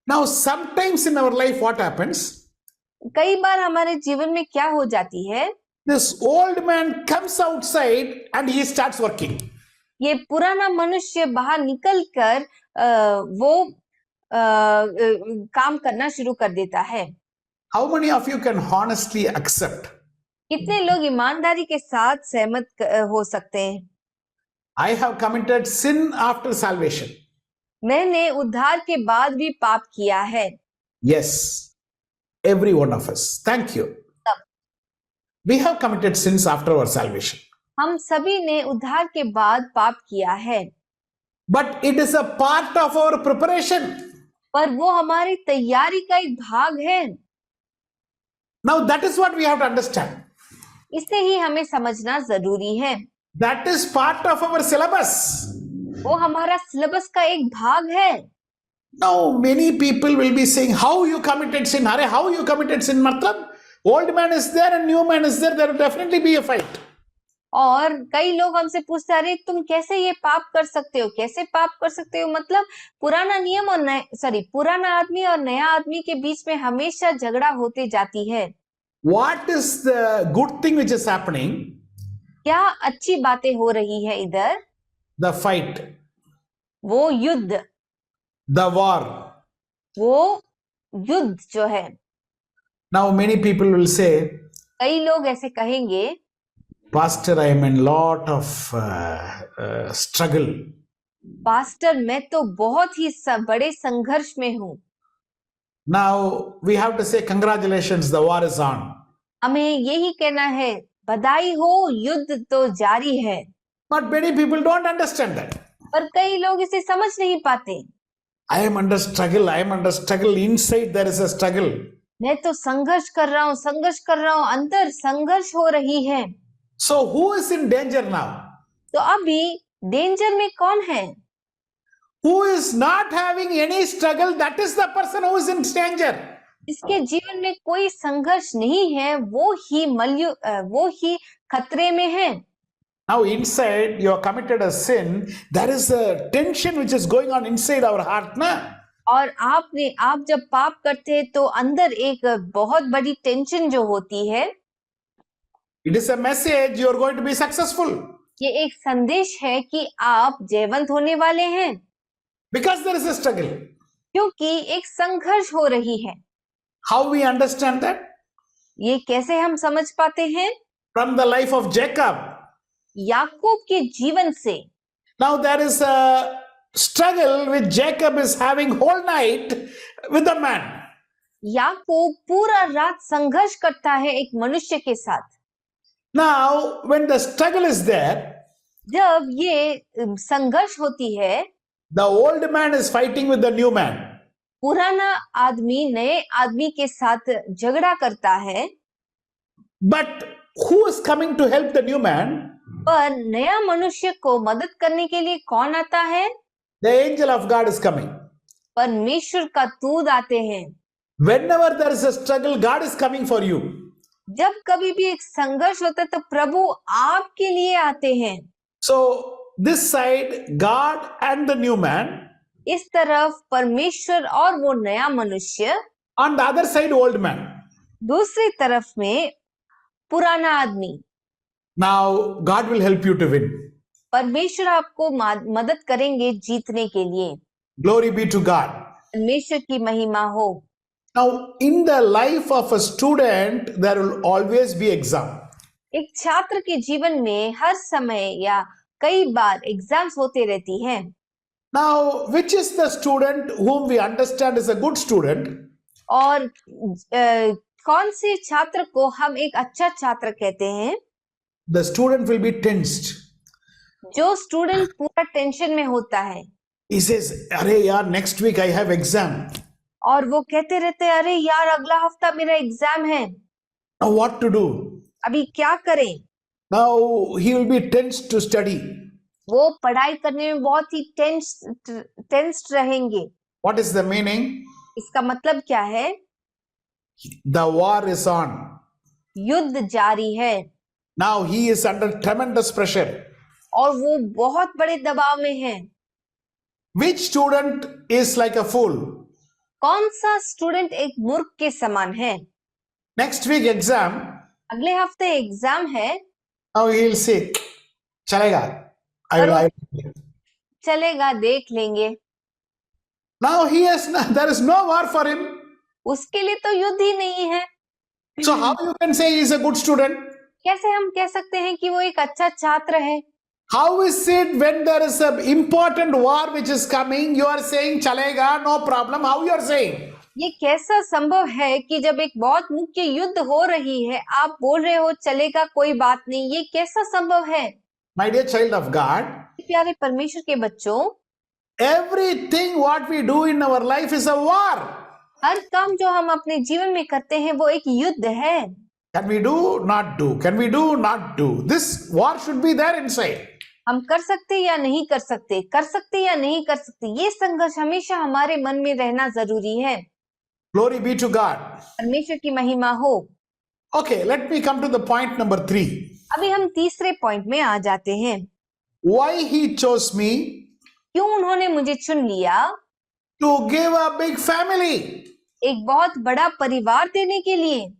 Now sometimes in our life what happens? कई बार हमारे जीवन में क्या हो जाती है, This old man comes outside and he starts working. ये पुराना मनुष्य बाहर निकलकर वो काम करना शुरू कर देता है। How many of you can honestly accept? कितने लोग ईमानदारी के साथ सहमत हो सकते हैं? I have committed sin after salvation. मैंने उद्धार के बाद भी पाप किया है। Yes, every one of us. Thank you. We have committed sins after our salvation. हम सभी ने उद्धार के बाद पाप किया है। But it is a part of our preparation. पर वो हमारी तैयारी का एक भाग है। Now that is what we have to understand. इसे ही हमें समझना जरूरी है। That is part of our syllabus. वो हमारा सिलेबस का एक भाग है। Now many people will be saying, how you committed sin? Are how you committed sin? मतलब old man is there and new man is there. There will definitely be a fight. और कई लोग हमसे पूछते, अरे तुम कैसे ये पाप कर सकते हो, कैसे पाप कर सकते हो? मतलब पुराना नियम और पुराना आदमी और नया आदमी के बीच में हमेशा झगड़ा होते जाती है। What is the good thing which is happening? क्या अच्छी बातें हो रही है इधर? The fight. वो युद्ध, The war. वो युद्ध जो है। Now many people will say, कई लोग ऐसे कहेंगे, Pastor, I am in lot of struggle. Pastor मैं तो बहुत ही बड़े संघर्ष में हूँ। Now we have to say, congratulations, the war is on. हमें यही कहना है, बधाई हो, युद्ध तो जारी है। But many people don't understand that. पर कई लोग इसे समझ नहीं पाते। I am under struggle. I am under struggle. Inside there is a struggle. मैं तो संघर्ष कर रहा हूँ, अंदर संघर्ष हो रही है। So who is in danger now? तो अभी डेंजर में कौन है? Who is not having any struggle? That is the person who is in danger. जिसके जीवन में कोई संघर्ष नहीं है, वो ही खतरे में है। Now inside you are committed a sin. There is a tension which is going on inside our heart, na? और आप जब पाप करते हैं तो अंदर एक बहुत बड़ी टेंशन जो होती है। It is a message you are going to be successful. ये एक संदेश है कि आप जयवंत होने वाले हैं। Because there is a struggle. क्योंकि एक संघर्ष हो रही है। How we understand that? ये कैसे हम समझ पाते हैं? From the life of Jacob. याकूब के जीवन से। Now there is a struggle which Jacob is having whole night with a man. याकूब पूरा रात संघर्ष करता है एक मनुष्य के साथ। Now when the struggle is there, जब ये संघर्ष होती है, the old man is fighting with the new man. पुराना आदमी नए आदमी के साथ झगड़ा करता है। But who is coming to help the new man? पर नया मनुष्य को मदद करने के लिए कौन आता है? The angel of God is coming. परमेश्वर का दूत आते हैं। Whenever there is a struggle, God is coming for you. जब कभी भी एक संघर्ष होता है तो प्रभु आपके लिए आते हैं। So this side, God and the new man. इस तरफ परमेश्वर और वो नया मनुष्य। On the other side, old man. दूसरी तरफ में पुराना आदमी। Now, God will help you to win. परमेश्वर आपको मदद करेंगे जीतने के लिए। Glory be to God. परमेश्वर की महिमा हो। Now, in the life of a student, there will always be exam. एक छात्र के जीवन में हर समय या कई बार एग्जाम्स होते रहती हैं। Now, which is the student whom we understand is a good student? और कौन से छात्र को हम एक अच्छा छात्र कहते हैं? The student will be tensed. जो स्टूडेंट पूरा टेंशन में होता है। He says, "अरे यार, next week I have exam." और वो कहते रहते हैं, अरे यार अगला हफ्ता मेरा एग्जाम है, Now what to do? अभी क्या करें? Now he will be tensed to study. वो पढ़ाई करने में बहुत ही टेंस्ड रहेंगे। What is the meaning? इसका मतलब क्या है? The war is on. युद्ध जारी है Now he is under tremendous pressure. और वो बहुत बड़े दबाव में है। Which student is like a fool? कौन सा स्टूडेंट एक मूर्ख के समान है? Next week exam. अगले हफ्ते एग्जाम है। Now he will say, "चलेगा." चलेगा, देख लेंगे। Now there is no war for him. उसके लिए तो युद्ध ही नहीं है। So how you can say he is a good student? कैसे हम कह सकते हैं कि वो एक अच्छा छात्र है? How is it when there is an important war which is coming, you are saying chalega, no problem? How you are saying? ये कैसा संभव है कि जब एक बहुत मुख्य युद्ध हो रही है आप बोल रहे हो चलेगा कोई बात नहीं? ये कैसा संभव है? My dear child of God, प्यारे परमेश्वर के बच्चों, everything what we do in our life is a war. हर काम जो हम अपने जीवन में करते हैं वो एक युद्ध है। Can we do? Not do. Can we do? Not do. This war should be there inside. हम कर सकते या नहीं कर सकते, कर सकते या नहीं कर सकते, ये संघर्ष हमेशा हमारे मन में रहना जरूरी है। Glory be to God. परमेश्वर की महिमा हो। Okay, let me come to the point number 3. अभी हम तीसरे पॉइंट में आ जाते हैं। Why he chose me? क्यों उन्होंने मुझे चुन लिया? To give a big family. एक बहुत बड़ा परिवार देने के लिए।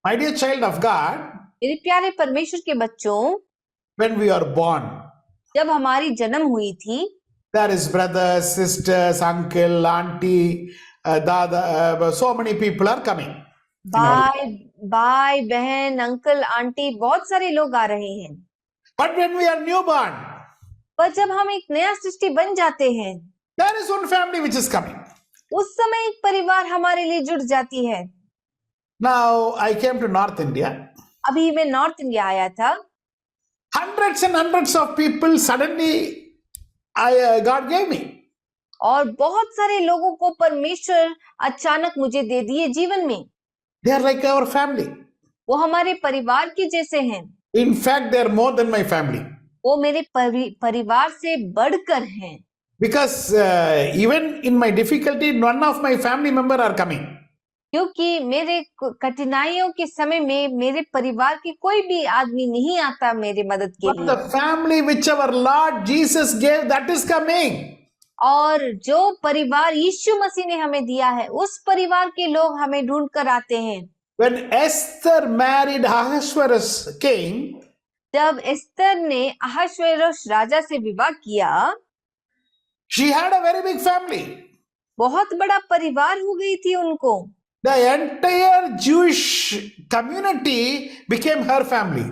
My dear child of God, मेरे प्यारे परमेश्वर के बच्चों, when we are born, जब हमारी जन्म हुई थी, there is brothers, sisters, uncle, auntie, dada, so many people are coming. भाई बहन, अंकल, आंटी, बहुत सारे लोग आ रहे हैं। But when we are newborn, पर जब हम एक नया सृष्टि बन जाते हैं, there is one family which is coming. उस समय एक परिवार हमारे लिए जुड़ जाती है। Now I came to North India. अभी मैं नॉर्थ इंडिया आया था। Hundreds and hundreds of people suddenly God gave me. और बहुत सारे लोगों को परमेश्वर अचानक मुझे दे दिए जीवन में। They are like our family. वो हमारे परिवार के जैसे हैं। In fact, they are more than my family. वो मेरे परिवार से बढ़कर हैं। Because even in my difficulty, none of my family member are coming. क्योंकि मेरे कठिनाइयों के समय में मेरे परिवार के कोई भी आदमी नहीं आता मेरे मदद के But लिए। the family which our Lord Jesus gave, that is coming. और जो परिवार यीशु मसीह ने हमें दिया है, उस परिवार के लोग हमें ढूंढ कर आते हैं। When Esther married Ahasuerus king, जब एस्तर ने अहश्वेरोश राजा से विवाह किया, she had a very big family. बहुत बड़ा परिवार हो गई थी उनको। The entire Jewish community became her family.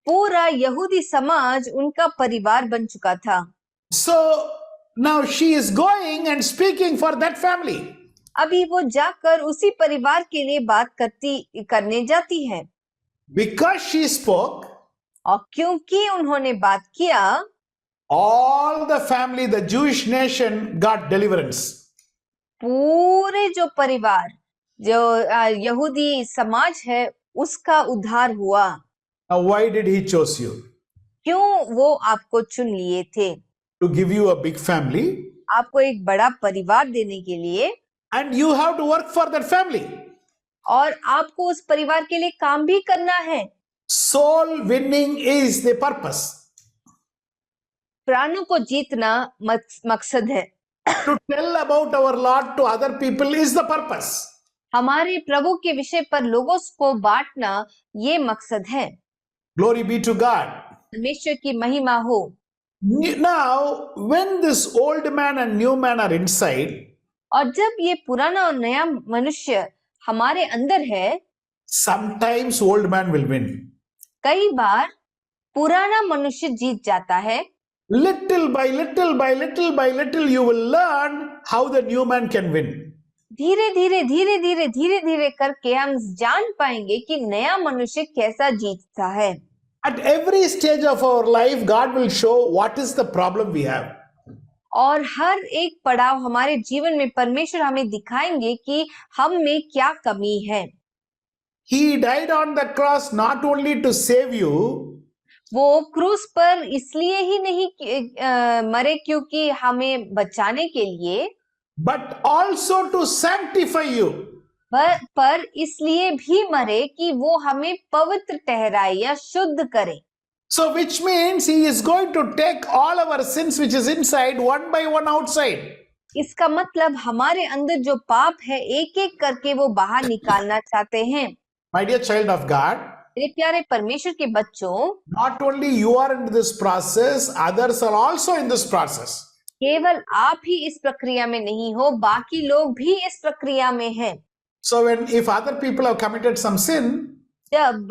पूरा यहूदी समाज उनका परिवार बन चुका था। So now she is going and speaking for that family. अभी वो जाकर उसी परिवार के लिए बात करने जाती है। Because she spoke, और क्योंकि उन्होंने बात किया, all the family, the Jewish nation got deliverance. पूरे जो परिवार, जो यहूदी समाज है, उसका उद्धार हुआ। Now why did he chose you? क्यों वो आपको चुन लिए थे? To give you a big family. आपको एक बड़ा परिवार देने के लिए। And you have to work for that family. और आपको उस परिवार के लिए काम भी करना है। Soul winning is the purpose. प्राणों को जीतना मकसद है। To tell about our Lord to other people is the purpose. हमारे प्रभु के विषय पर लोगों को बांटना ये मकसद है। Glory be to God. परमेश्वर की महिमा हो। Now, when this old man and new man are inside, और जब ये पुराना और नया मनुष्य हमारे अंदर है, sometimes old man will win. कई बार पुराना मनुष्य जीत जाता है। Little by little by little by little, you will learn how the new man can win. धीरे धीरे करके हम जान पाएंगे कि नया मनुष्य कैसा जीतता है। At every stage of our life, God will show what is the problem we have. और हर एक पड़ाव हमारे जीवन में परमेश्वर हमें दिखाएंगे कि हम में क्या कमी है। He died on the cross not only to save you, वो क्रूस पर इसलिए ही नहीं मरे क्योंकि हमें बचाने के लिए, but also to sanctify you. पर इसलिए भी मरे कि वो हमें पवित्र ठहराए या शुद्ध करे। So which means he is going to take all our sins which is inside one by one outside. इसका मतलब हमारे अंदर जो पाप है एक एक करके वो बाहर निकालना चाहते हैं। My dear child of God, मेरे प्यारे परमेश्वर के बच्चों, not only you are in this process, others are also in this process. केवल आप ही इस प्रक्रिया में नहीं हो, बाकी लोग भी इस प्रक्रिया में हैं। So if other people have committed some sin, जब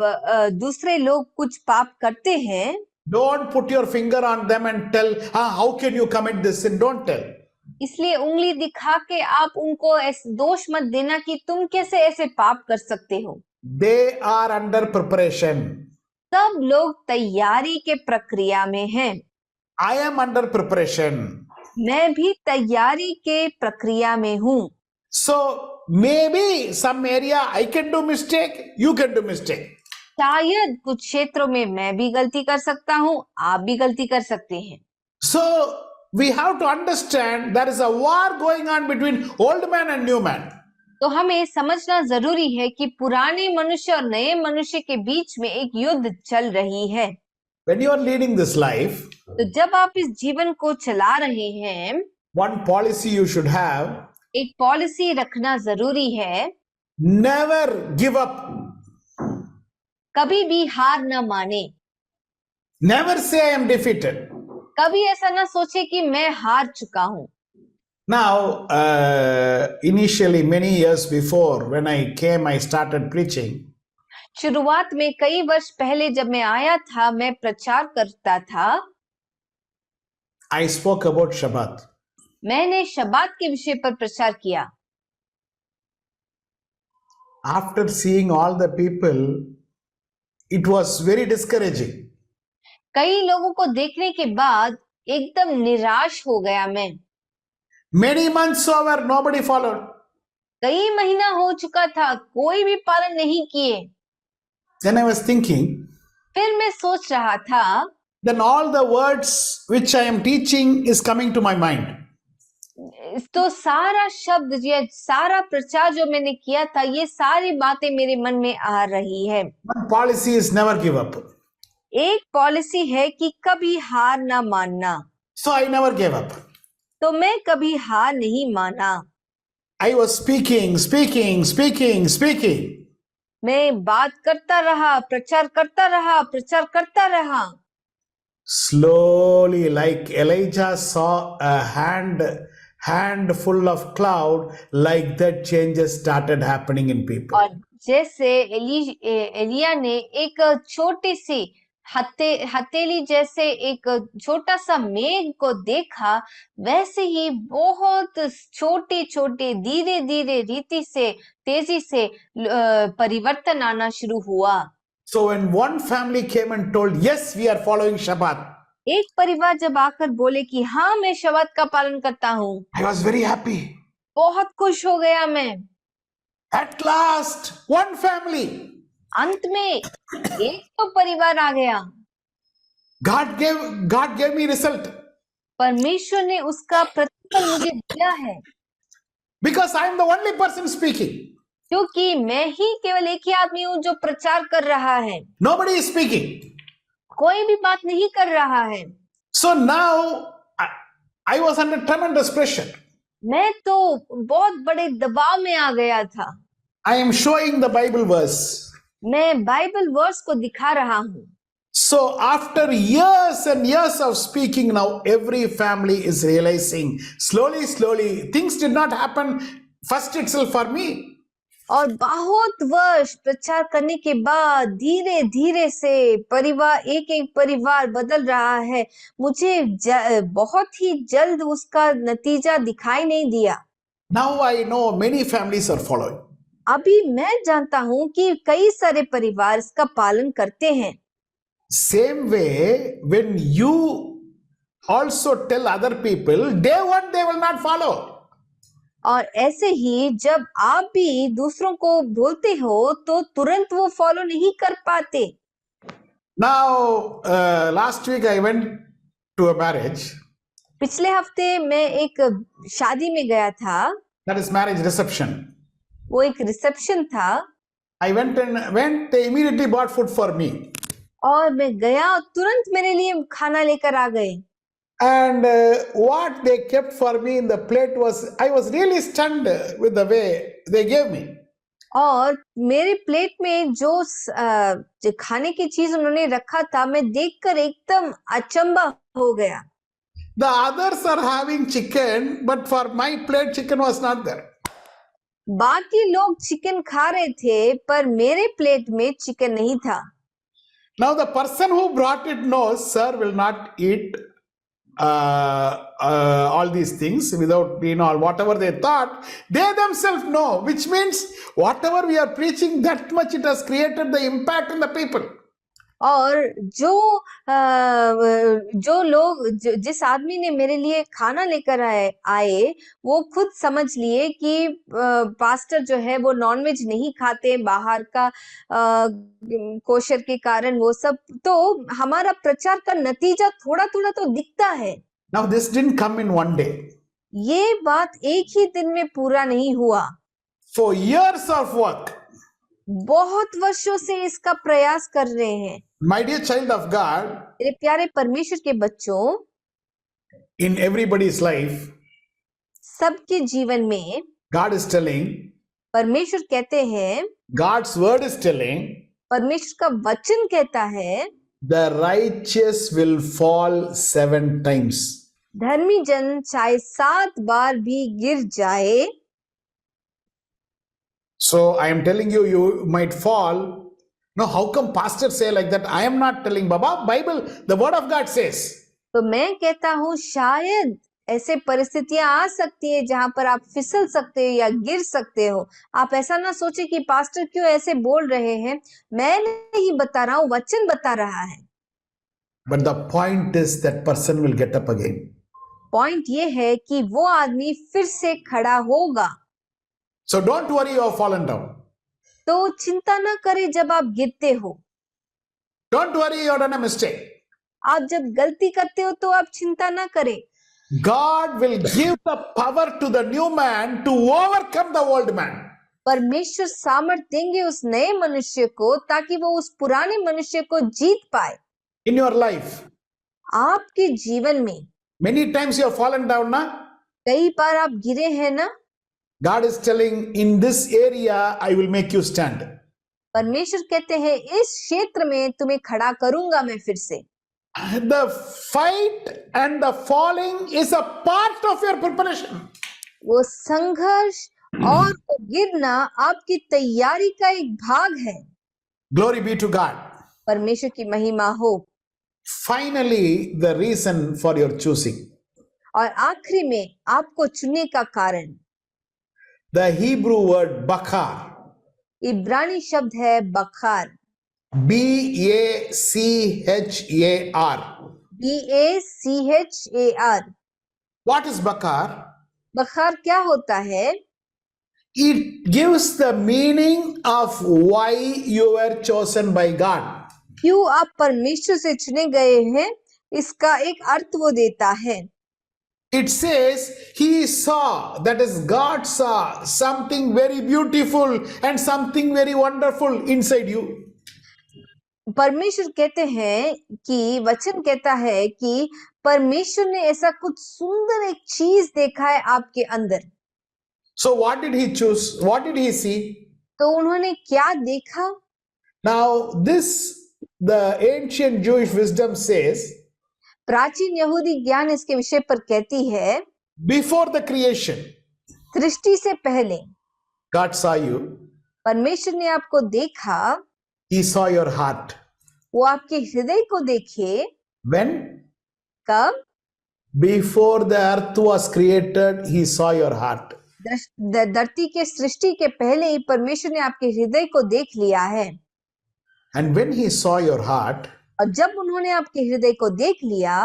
दूसरे लोग कुछ पाप करते हैं, don't put your finger on them and tell, how can you commit this sin? Don't tell. इसलिए उंगली दिखा के आप उनको ऐसे दोष मत देना कि तुम कैसे ऐसे पाप कर सकते हो। They are under preparation. सब लोग तैयारी के प्रक्रिया में हैं। I am under preparation. मैं भी तैयारी के प्रक्रिया में हूँ। So maybe some area I can do mistake, you can do mistake. शायद कुछ क्षेत्रों में मैं भी गलती कर सकता हूँ, आप भी गलती कर सकते हैं। So we have to understand there is a war going on between old man and new man. तो हमें समझना जरूरी है कि पुराने मनुष्य और नए मनुष्य के बीच में एक युद्ध चल रही है। When you are leading this life, तो जब आप इस जीवन को चला रहे हैं, one policy you should have, एक पॉलिसी रखना जरूरी है। never give up. कभी भी हार न माने। Never say I am defeated. कभी ऐसा ना सोचे कि मैं हार चुका हूँ। Now, initially many years before when I came, I started preaching. शुरुआत में कई वर्ष पहले जब मैं आया था, मैं प्रचार करता था। I spoke about Shabbat. मैंने शब्बात के विषय पर प्रचार किया। After seeing all the people, it was very discouraging. कई लोगों को देखने के बाद एकदम निराश हो गया मैं। Many months over, nobody followed. कई महीना हो चुका था, कोई भी पालन नहीं किए। Then I was thinking, फिर मैं सोच रहा था, then all the words which I am teaching is coming to my mind. तो सारा शब्द या सारा प्रचार जो मैंने किया था, ये सारी बातें मेरे मन में आ रही है। One policy is never give up. एक पॉलिसी है कि कभी हार ना मानना। So I never gave up. तो मैं कभी हार नहीं माना। I was speaking. मैं बात करता रहा, प्रचार करता रहा। Slowly, like Elijah saw a hand full of cloud, like that changes started happening in people. और जैसे एलिया ने एक छोटी सी हथेली जैसे एक छोटा सा मेघ को देखा, वैसे ही बहुत छोटे धीरे रीति से तेजी से परिवर्तन आना शुरू हुआ। So when one family came and told, yes, we are following Shabbat, एक परिवार जब आकर बोले कि हाँ, मैं शब्बात का पालन करता हूँ, I was very happy. बहुत खुश हो गया मैं। At last, one family. अंत में एक तो परिवार आ गया। God gave me result. परमेश्वर ने उसका प्रतिफल मुझे दिया है। Because I am the only person speaking. क्योंकि मैं ही केवल एक ही आदमी हूँ जो प्रचार कर रहा है। Nobody is speaking. कोई भी बात नहीं कर रहा है। So now I was under tremendous pressure. मैं तो बहुत बड़े दबाव में आ गया था। I am showing the Bible verse. मैं बाइबल वर्स को दिखा रहा हूँ। So after years and years of speaking, now every family is realizing slowly, things did not happen first itself for me. और बहुत वर्ष प्रचार करने के बाद धीरे धीरे से परिवार एक एक परिवार बदल रहा है। मुझे बहुत ही जल्द उसका नतीजा दिखाई नहीं दिया। Now I know many families are following. अभी मैं जानता हूँ कि कई सारे परिवार इसका पालन करते हैं। Same way, when you also tell other people, day one they will not follow. और ऐसे ही जब आप भी दूसरों को बोलते हो तो तुरंत वो फॉलो नहीं कर पाते। Now, last week I went to a marriage. पिछले हफ्ते मैं एक शादी में गया था। That is marriage reception. वो एक रिसेप्शन था। I went, they immediately bought food for me. और मैं गया और तुरंत मेरे लिए खाना लेकर आ गए। And what they kept for me in the plate was, I was really stunned with the way they gave me. और मेरे प्लेट में जो खाने की चीज उन्होंने रखा था, मैं देखकर एकदम अचंभा हो गया। The others are having chicken, but for my plate chicken was not there. बाकी लोग चिकन खा रहे थे पर मेरे प्लेट में चिकन नहीं था। Now the person who brought it knows, sir will not eat all these things without, whatever they thought, they themselves know, which means whatever we are preaching, that much it has created the impact in the people. और जो लोग जिस आदमी ने मेरे लिए खाना लेकर आए वो खुद समझ लिए कि पास्टर जो है वो नॉनवेज नहीं खाते, बाहर का कोशर के कारण वो सब, तो हमारा प्रचार का नतीजा थोड़ा थोड़ा तो दिखता है। Now this didn't come in one day. ये बात एक ही दिन में पूरा नहीं हुआ। For years of work. बहुत वर्षों से इसका प्रयास कर रहे हैं। My dear child of God, मेरे प्यारे परमेश्वर के बच्चों, in everybody's life, सबके जीवन में God is telling, परमेश्वर कहते हैं, God's word is telling, परमेश्वर का वचन कहता है, the righteous will fall 7 times. धर्मी जन चाहे 7 बार भी गिर जाए। So I am telling you, you might fall. No, how come pastors say like that? I am not telling, Baba. Bible, the word of God says. तो मैं कहता हूँ शायद ऐसे परिस्थितियां आ सकती है जहां पर आप फिसल सकते हो या गिर सकते हो। आप ऐसा ना सोचे कि पास्टर क्यों ऐसे बोल रहे हैं, मैं नहीं बता रहा हूँ, वचन बता रहा है। But the point is that person will get up again. Point ये है कि वो आदमी फिर से खड़ा होगा। So don't worry, you have fallen down. तो चिंता ना करें जब आप गिरते हो। Don't worry, you have done a mistake. आप जब गलती करते हो तो आप चिंता ना करें। God will give the power to the new man to overcome the old man. परमेश्वर सामर्थ देंगे उस नए मनुष्य को ताकि वो उस पुराने मनुष्य को जीत पाए। In your life, आपके जीवन में many times you have fallen down, na? कई बार आप गिरे हैं ना। God is telling, in this area, I will make you stand. परमेश्वर कहते हैं इस क्षेत्र में तुम्हें खड़ा करूंगा मैं फिर से। The fight and the falling is a part of your preparation. वो संघर्ष और वो गिरना आपकी तैयारी का एक भाग है। Glory be to God. परमेश्वर की महिमा हो। Finally, the reason for your choosing. और आखिरी में आपको चुनने का कारण, The Hebrew word bakar. इब्रानी शब्द है बखार। B-A-C-H-A-R. BACHAR। What is bakar? बखार क्या होता है? It gives the meaning of why you were chosen by God. क्यों आप परमेश्वर से चुने गए हैं, इसका एक अर्थ वो देता है। It says he saw, that is God saw something very beautiful and something very wonderful inside you. परमेश्वर कहते हैं कि वचन कहता है कि परमेश्वर ने ऐसा कुछ सुंदर एक चीज देखा है आपके अंदर। So what did he choose? What did he see? तो उन्होंने क्या देखा? Now, the ancient Jewish wisdom says, प्राचीन यहूदी ज्ञान इसके विषय पर कहती है, before the creation, सृष्टि से पहले God saw you, परमेश्वर ने आपको देखा, He saw your heart. वो आपके हृदय को देखे। When? कब? Before the earth was created, He saw your heart. धरती के सृष्टि के पहले ही परमेश्वर ने आपके हृदय को देख लिया है। And when He saw your heart, और जब उन्होंने आपके हृदय को देख लिया,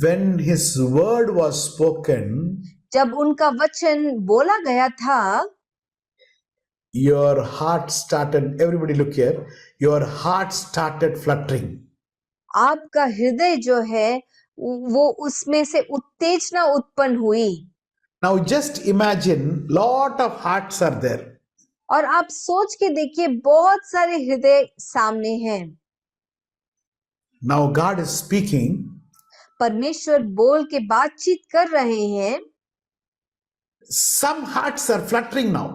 when His word was spoken, जब उनका वचन बोला गया था, your heart started, everybody look here, your heart started fluttering. आपका हृदय जो है वो उसमें से उत्तेजना उत्पन्न हुई। Now just imagine, lot of hearts are there. और आप सोच के देखिए, बहुत सारे हृदय सामने हैं। Now God is speaking. परमेश्वर बोल के बातचीत कर रहे हैं। Some hearts are fluttering now.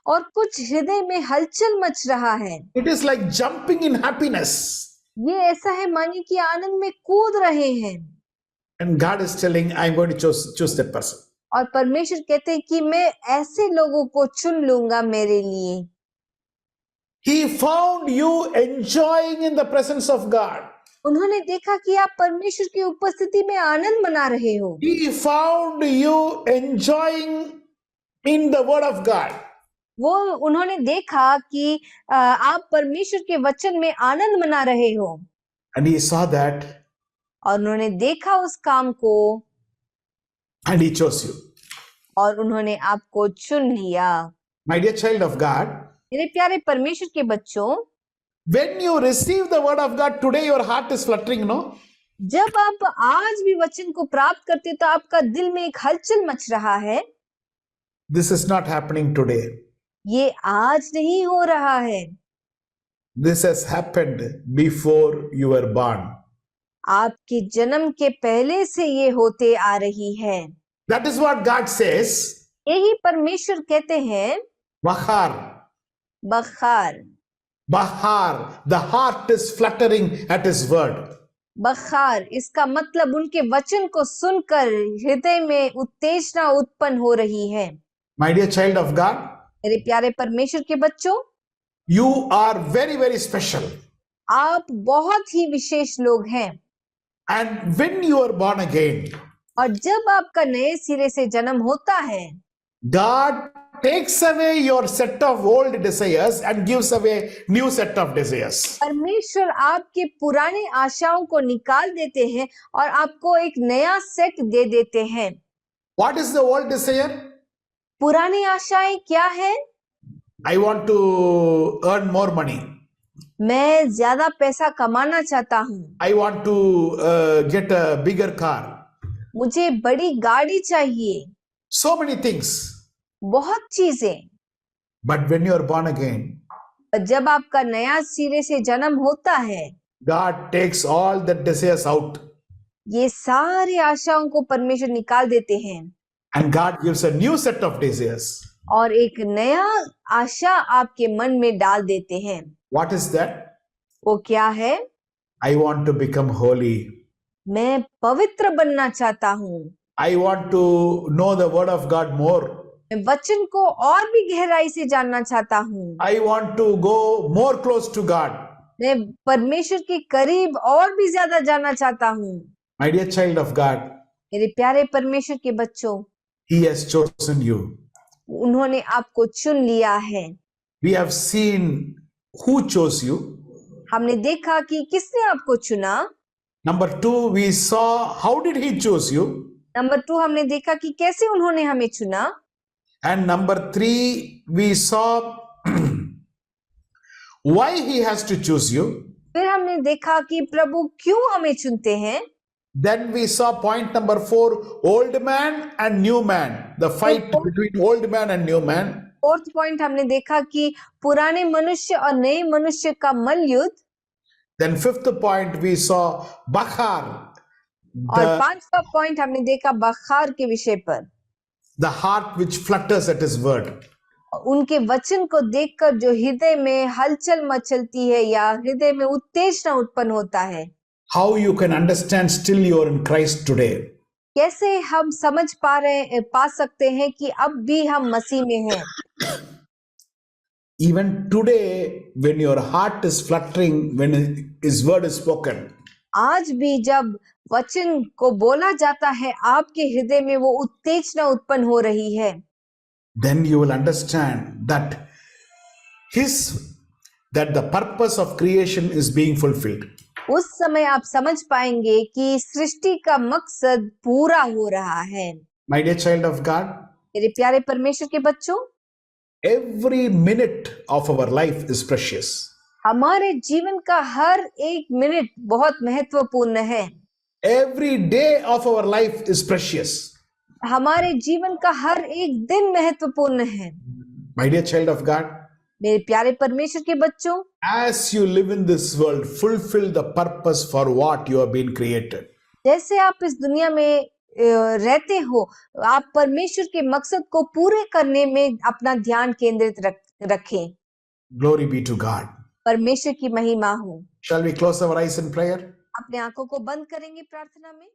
और कुछ हृदय में हलचल मच रहा है। It is like jumping in happiness. ये ऐसा है मानिए कि आनंद में कूद रहे हैं। And God is telling, I'm going to choose that person. और परमेश्वर कहते हैं कि मैं ऐसे लोगों को चुन लूंगा मेरे लिए। He found you enjoying in the presence of God. उन्होंने देखा कि आप परमेश्वर की उपस्थिति में आनंद मना रहे हो। He found you enjoying in the word of God. वो उन्होंने देखा कि आप परमेश्वर के वचन में आनंद मना रहे हो। And He saw that. और उन्होंने देखा उस काम को। And He chose you. और उन्होंने आपको चुन लिया। My dear child of God, मेरे प्यारे परमेश्वर के बच्चों, when you receive the word of God today, your heart is fluttering, no? जब आप आज भी वचन को प्राप्त करते तो आपका दिल में एक हलचल मच रहा है। This is not happening today. ये आज नहीं हो रहा है। This has happened before you were born. आपके जन्म के पहले से ये होते आ रही है। That is what God says. यही परमेश्वर कहते हैं। Bahar. बखार। Bahar. The heart is fluttering at His word. बखार इसका मतलब उनके वचन को सुनकर हृदय में उत्तेजना उत्पन्न हो रही है। My dear child of God, मेरे प्यारे परमेश्वर के बच्चों, you are very, very special. आप बहुत ही विशेष लोग हैं। And when you are born again, और जब आपका नए सिरे से जन्म होता है, God takes away your set of old desires and gives away new set of desires. परमेश्वर आपके पुराने आशाओं को निकाल देते हैं और आपको एक नया सेट दे देते हैं। What is the old desire? पुरानी आशाएं क्या है? I want to earn more money. मैं ज्यादा पैसा कमाना चाहता हूँ। I want to get a bigger car. मुझे बड़ी गाड़ी चाहिए। So many things. बहुत चीजें। But when you are born again, जब आपका नया सिरे से जन्म होता है, God takes all the desires out. ये सारी आशाओं को परमेश्वर निकाल देते हैं। And God gives a new set of desires. और एक नया आशा आपके मन में डाल देते हैं। What is that? वो क्या है? I want to become holy. मैं पवित्र बनना चाहता हूँ। I want to know the word of God more. मैं वचन को और भी गहराई से जानना चाहता हूँ। I want to go more close to God. मैं परमेश्वर के करीब और भी ज्यादा जानना चाहता हूँ। My dear child of God, मेरे प्यारे परमेश्वर के बच्चों, He has chosen you. उन्होंने आपको चुन लिया है। We have seen who chose you. हमने देखा कि किसने आपको चुना। Number 2, we saw how did He choose you. Number 2, हमने देखा कि कैसे उन्होंने हमें चुना। And number 3, we saw why He has to choose you. फिर हमने देखा कि प्रभु क्यों हमें चुनते हैं। Then we saw point number 4, old man and new man. The fight between old man and new man. Fourth point हमने देखा कि पुराने मनुष्य और नए मनुष्य का मल्लयुद्ध। Then 5th point we saw Bachar. और 5वां पॉइंट हमने देखा बखार के विषय पर। The heart which flutters at His word. उनके वचन को देखकर जो हृदय में हलचल मचलती है या हृदय में उत्तेजना उत्पन्न होता है, how you can understand still you are in Christ today. कैसे हम समझ पा सकते हैं कि अब भी हम मसीह में हैं। Even today, when your heart is fluttering, when His word is spoken, आज भी जब वचन को बोला जाता है, आपके हृदय में वो उत्तेजना उत्पन्न हो रही है, then you will understand that the purpose of creation is being fulfilled. उस समय आप समझ पाएंगे कि सृष्टि का मकसद पूरा हो रहा है। My dear child of God, मेरे प्यारे परमेश्वर के बच्चों, every minute of our life is precious. हमारे जीवन का हर एक मिनट बहुत महत्वपूर्ण है। Every day of our life is precious. हमारे जीवन का हर एक दिन महत्वपूर्ण है। My dear child of God, मेरे प्यारे परमेश्वर के बच्चों, as you live in this world, fulfill the purpose for what you have been created. जैसे आप इस दुनिया में रहते हो, आप परमेश्वर के मकसद को पूरे करने में अपना ध्यान केंद्रित रखें। Glory be to God. परमेश्वर की महिमा हो। Shall we close our eyes in prayer? अपने आंखों को बंद करेंगे प्रार्थना में।